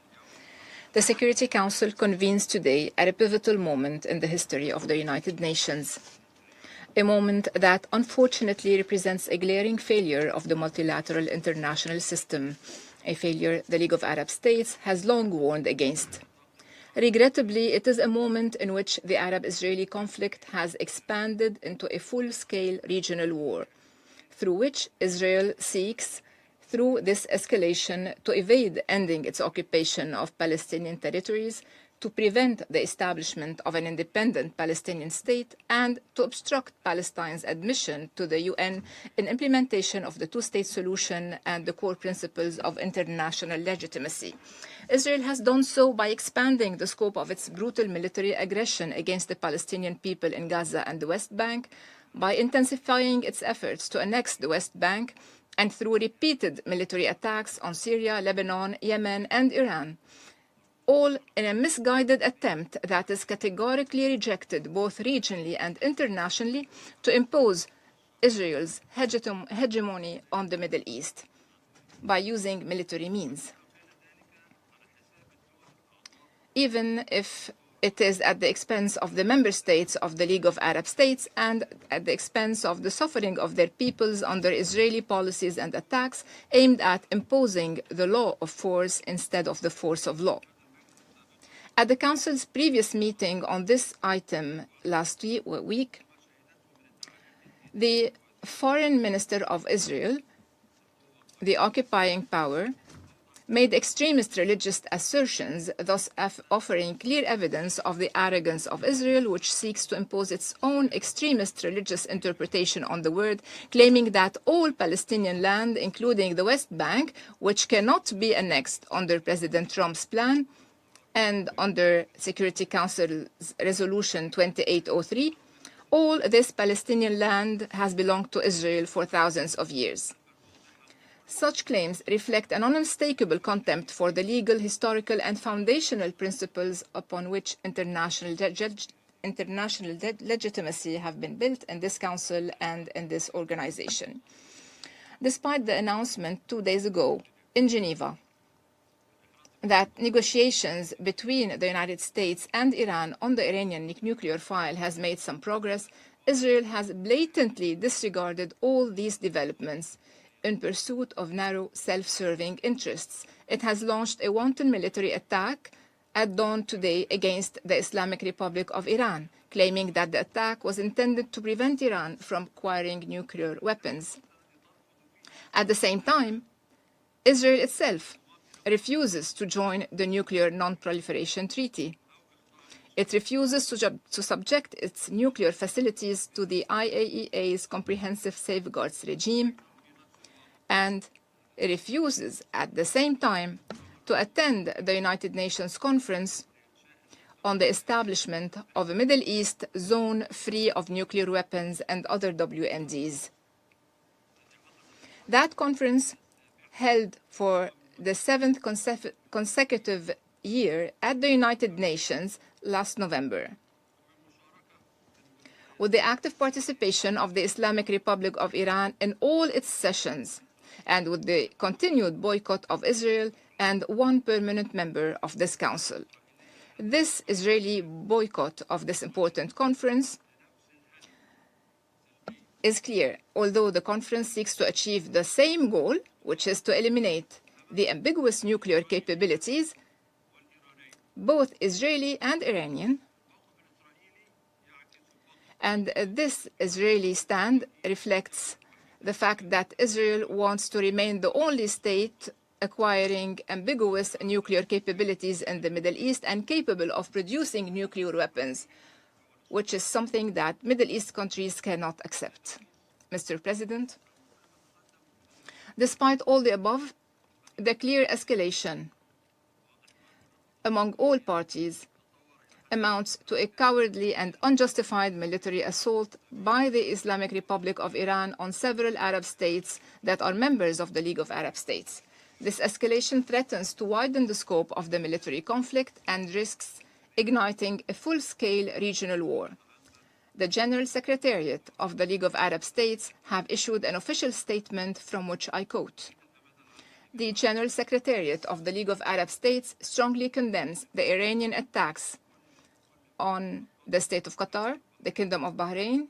The Security Council convenes today at a pivotal moment in the history of the United Nations, a moment that unfortunately represents a glaring failure of the multilateral international system, a failure the League of Arab States has long warned against. Regrettably, it is a moment in which the Arab-Israeli conflict has expanded into a full-scale regional war, through which Israel seeks, through this escalation, to evade ending its occupation of Palestinian territories, to prevent the establishment of an independent Palestinian state, and to obstruct Palestine's admission to the UN in implementation of the two-state solution and the core principles of international legitimacy. Israel has done so by expanding the scope of its brutal military aggression against the Palestinian people in Gaza and the West Bank, by intensifying its efforts to annex the West Bank, and through repeated military attacks on Syria, Lebanon, Yemen, and Iran, all in a misguided attempt that is categorically rejected both regionally and internationally to impose Israel's hegemony on the Middle East by using military means. Even if it is at the expense of the member states of the League of Arab States and at the expense of the suffering of their peoples under Israeli policies and attacks aimed at imposing the law of force instead of the force of law. At the Council's previous meeting on this item last week, the Foreign Minister of Israel, the occupying power, made extremist religious assertions, thus offering clear evidence of the arrogance of Israel, which seeks to impose its own extremist religious interpretation on the word, claiming that all Palestinian land, including the West Bank, which cannot be annexed under President Trump's plan and under Security Council's Resolution 2803, all this Palestinian land has belonged to Israel for thousands of years. Such claims reflect an unmistakable contempt for the legal, historical, and foundational principles upon which international legitimacy have been built in this Council and in this organization. Despite the announcement 2 days ago in Geneva that negotiations between the United States and Iran on the Iranian nuclear file has made some progress, Israel has blatantly disregarded all these developments in pursuit of narrow, self-serving interests. It has launched a wanton military attack at dawn today against the Islamic Republic of Iran, claiming that the attack was intended to prevent Iran from acquiring nuclear weapons. At the same time, Israel itself refuses to join the Nuclear Non-Proliferation Treaty. It refuses to subject its nuclear facilities to the IAEA's comprehensive safeguards regime, and it refuses at the same time to attend the United Nations Conference on the establishment of a Middle East zone free of nuclear weapons and other WMDs. That conference, held for the seventh consecutive year at the United Nations last November, with the active participation of the Islamic Republic of Iran in all its sessions, and with the continued boycott of Israel and one permanent member of this council. This Israeli boycott of this important conference is clear, although the conference seeks to achieve the same goal, which is to eliminate the ambiguous nuclear capabilities, both Israeli and Iranian. And this Israeli stand reflects the fact that Israel wants to remain the only state acquiring ambiguous nuclear capabilities in the Middle East and capable of producing nuclear weapons, which is something that Middle East countries cannot accept. Mr. President, despite all the above, the clear escalation among all parties amounts to a cowardly and unjustified military assault by the Islamic Republic of Iran on several Arab states that are members of the League of Arab States. This escalation threatens to widen the scope of the military conflict and risks igniting a full-scale regional war. The General Secretariat of the League of Arab States have issued an official statement from which I quote: "The General Secretariat of the League of Arab States strongly condemns the Iranian attacks on the State of Qatar, the Kingdom of Bahrain,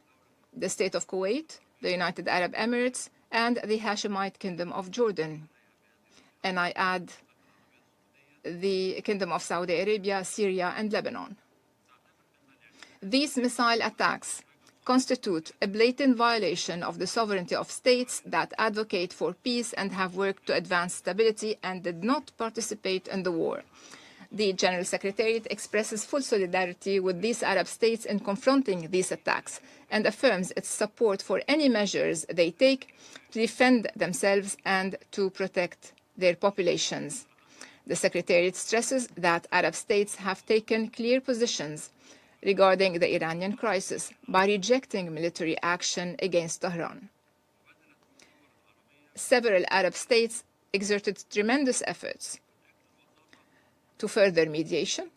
the State of Kuwait, the United Arab Emirates, and the Hashemite Kingdom of Jordan." And I add the Kingdom of Saudi Arabia, Syria, and Lebanon. These missile attacks constitute a blatant violation of the sovereignty of states that advocate for peace and have worked to advance stability and did not participate in the war. The General Secretariat expresses full solidarity with these Arab states in confronting these attacks and affirms its support for any measures they take to defend themselves and to protect their populations. The Secretariat stresses that Arab states have taken clear positions regarding the Iranian crisis by rejecting military action against Tehran. Several Arab states exerted tremendous efforts to further mediation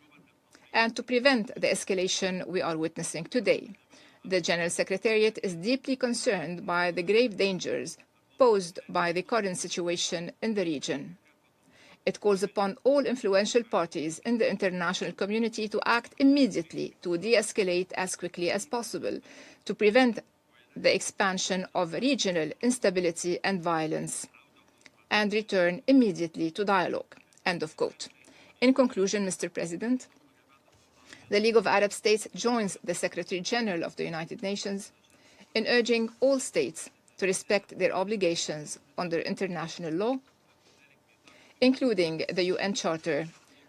and to prevent the escalation we are witnessing today. The General Secretariat is deeply concerned by the grave dangers posed by the current situation in the region. It calls upon all influential parties in the international community to act immediately to de-escalate as quickly as possible, to prevent the expansion of regional instability and violence, and return immediately to dialogue. End of quote. In conclusion, Mr. President, the League of Arab States joins the Secretary General of the United Nations in urging all states to respect their obligations under international law, including the UN Charter,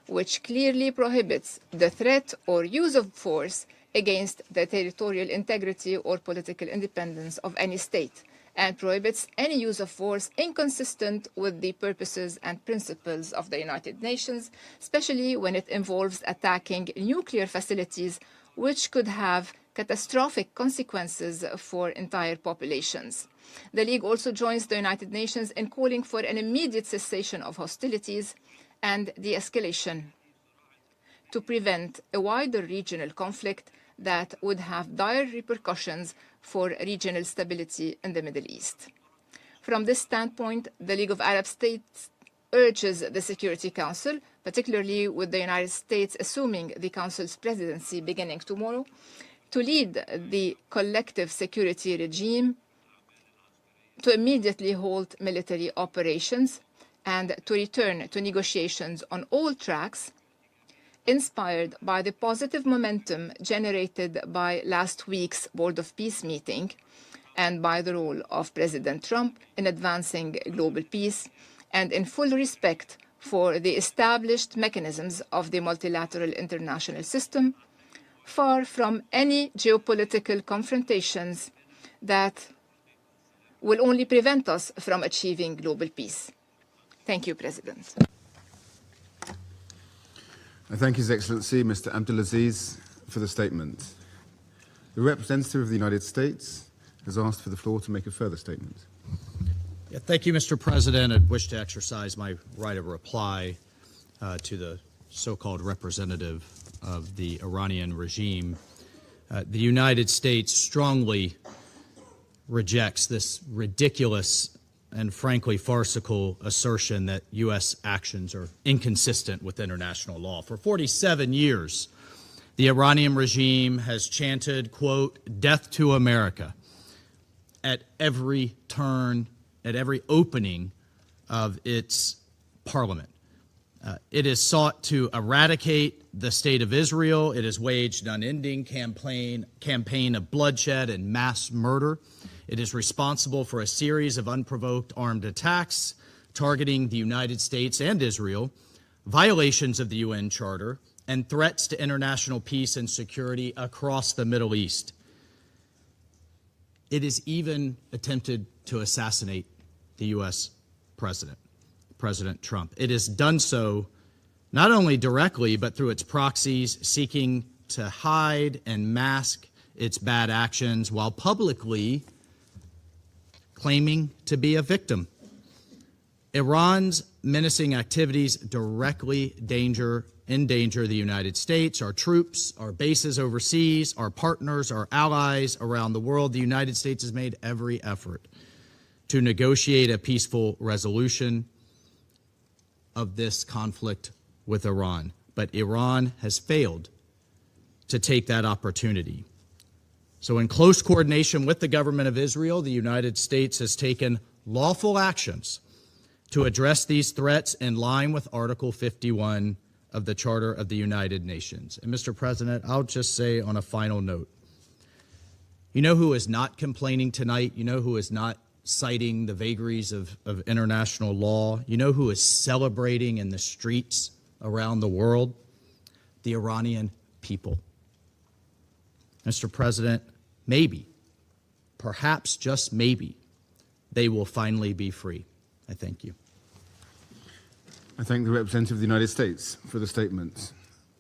which clearly prohibits the threat or use of force against the territorial integrity or political independence of any state, and prohibits any use of force inconsistent with the purposes and principles of the United Nations, especially when it involves attacking nuclear facilities, which could have catastrophic consequences for entire populations. The League also joins the United Nations in calling for an immediate cessation of hostilities and de-escalation to prevent a wider regional conflict that would have dire repercussions for regional stability in the Middle East. From this standpoint, the League of Arab States urges the Security Council particularly with the United States assuming the Council's presidency beginning tomorrow, to lead the collective security regime, to immediately halt military operations, and to return to negotiations on all tracks, inspired by the positive momentum generated by last week's Board of Peace meeting and by the role of President Trump in advancing global peace, and in full respect for the established mechanisms of the multilateral international system, far from any geopolitical confrontations that will only prevent us from achieving global peace. Thank you, President. I thank His Excellency Mr. Abdulaziz for the statement. The representative of the United States has asked for the floor to make a further statement. Yeah, thank you, Mr. President. I wish to exercise my right of reply to the so-called representative of the Iranian regime. The United States strongly rejects this ridiculous and frankly farcical assertion that U.S. actions are inconsistent with international law. For 47 years, the Iranian regime has chanted, quote, "Death to America," at every turn, at every opening of its parliament. It has sought to eradicate the state of Israel. It has waged an unending campaign of bloodshed and mass murder. It is responsible for a series of unprovoked armed attacks targeting the United States and Israel, violations of the UN Charter, and threats to international peace and security across the Middle East. It has even attempted to assassinate the U.S. president, President Trump. It has done so not only directly, but through its proxies, seeking to hide and mask its bad actions while publicly claiming to be a victim. Iran's menacing activities directly endanger the United States, our troops, our bases overseas, our partners, our allies around the world. The United States has made every effort to negotiate a peaceful resolution of this conflict with Iran. But Iran has failed to take that opportunity. So in close coordination with the government of Israel, the United States has taken lawful actions to address these threats in line with Article 51 of the Charter of the United Nations. And Mr. President, I'll just say on a final note, you know who is not complaining tonight? You know who is not citing the vagaries of international law? You know who is celebrating in the streets around the world? The Iranian people. Mr. President, maybe, perhaps just maybe, they will finally be free. I thank you. I thank the representative of the United States for the statement.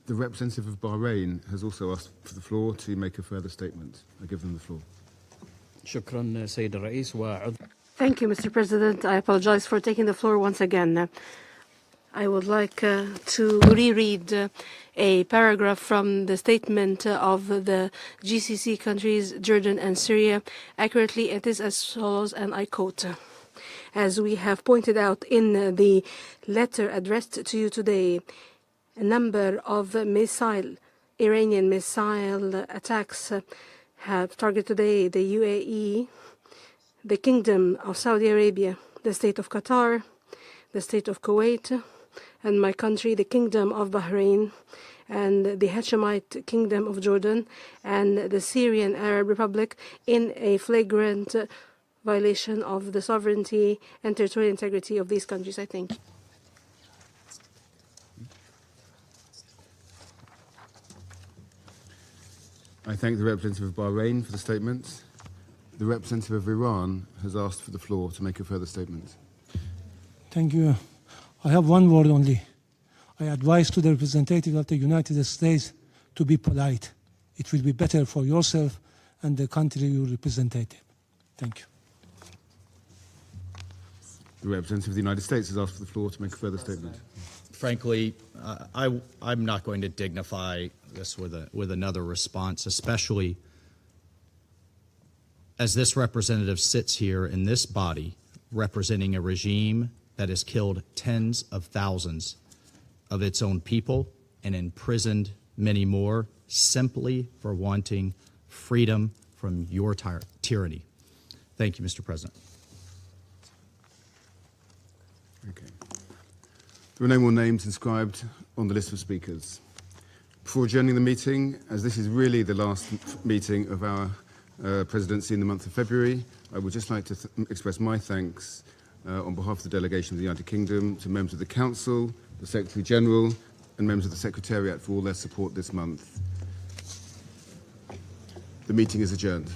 The representative of Bahrain has also asked for the floor to make a further statement. I give them the floor. Thank you, Mr. President. I apologize for taking the floor once again. I would like to reread a paragraph from the statement of the GCC countries, Jordan and Syria. Accurately, it is as follows, and I quote, "As we have pointed out in the letter addressed to you today, a number of Iranian missile attacks have targeted today the UAE, the Kingdom of Saudi Arabia, the State of Qatar, the State of Kuwait, and my country, the Kingdom of Bahrain, and the Hashemite Kingdom of Jordan, and the Syrian Arab Republic, in a flagrant violation of the sovereignty and territorial integrity of these countries." I thank you. I thank the representative of Bahrain for the statement. The representative of Iran has asked for the floor to make a further statement. Thank you. I have one word only. I advise to the representative of the United States to be polite. It will be better for yourself and the country you represent. Thank you. The representative of the United States has asked for the floor to make a further statement. Frankly, I'm not going to dignify this with another response, especially as this representative sits here in this body representing a regime that has killed tens of thousands of its own people and imprisoned many more simply for wanting freedom from your tyranny. Thank you, Mr. President. Okay. There are no more names inscribed on the list of speakers. Before adjourning the meeting, as this is really the last meeting of our presidency in the month of February, I would just like to express my thanks on behalf of the delegation of the United Kingdom to members of the Council, the Secretary General, and members of the Secretariat for all their support this month. The meeting is adjourned.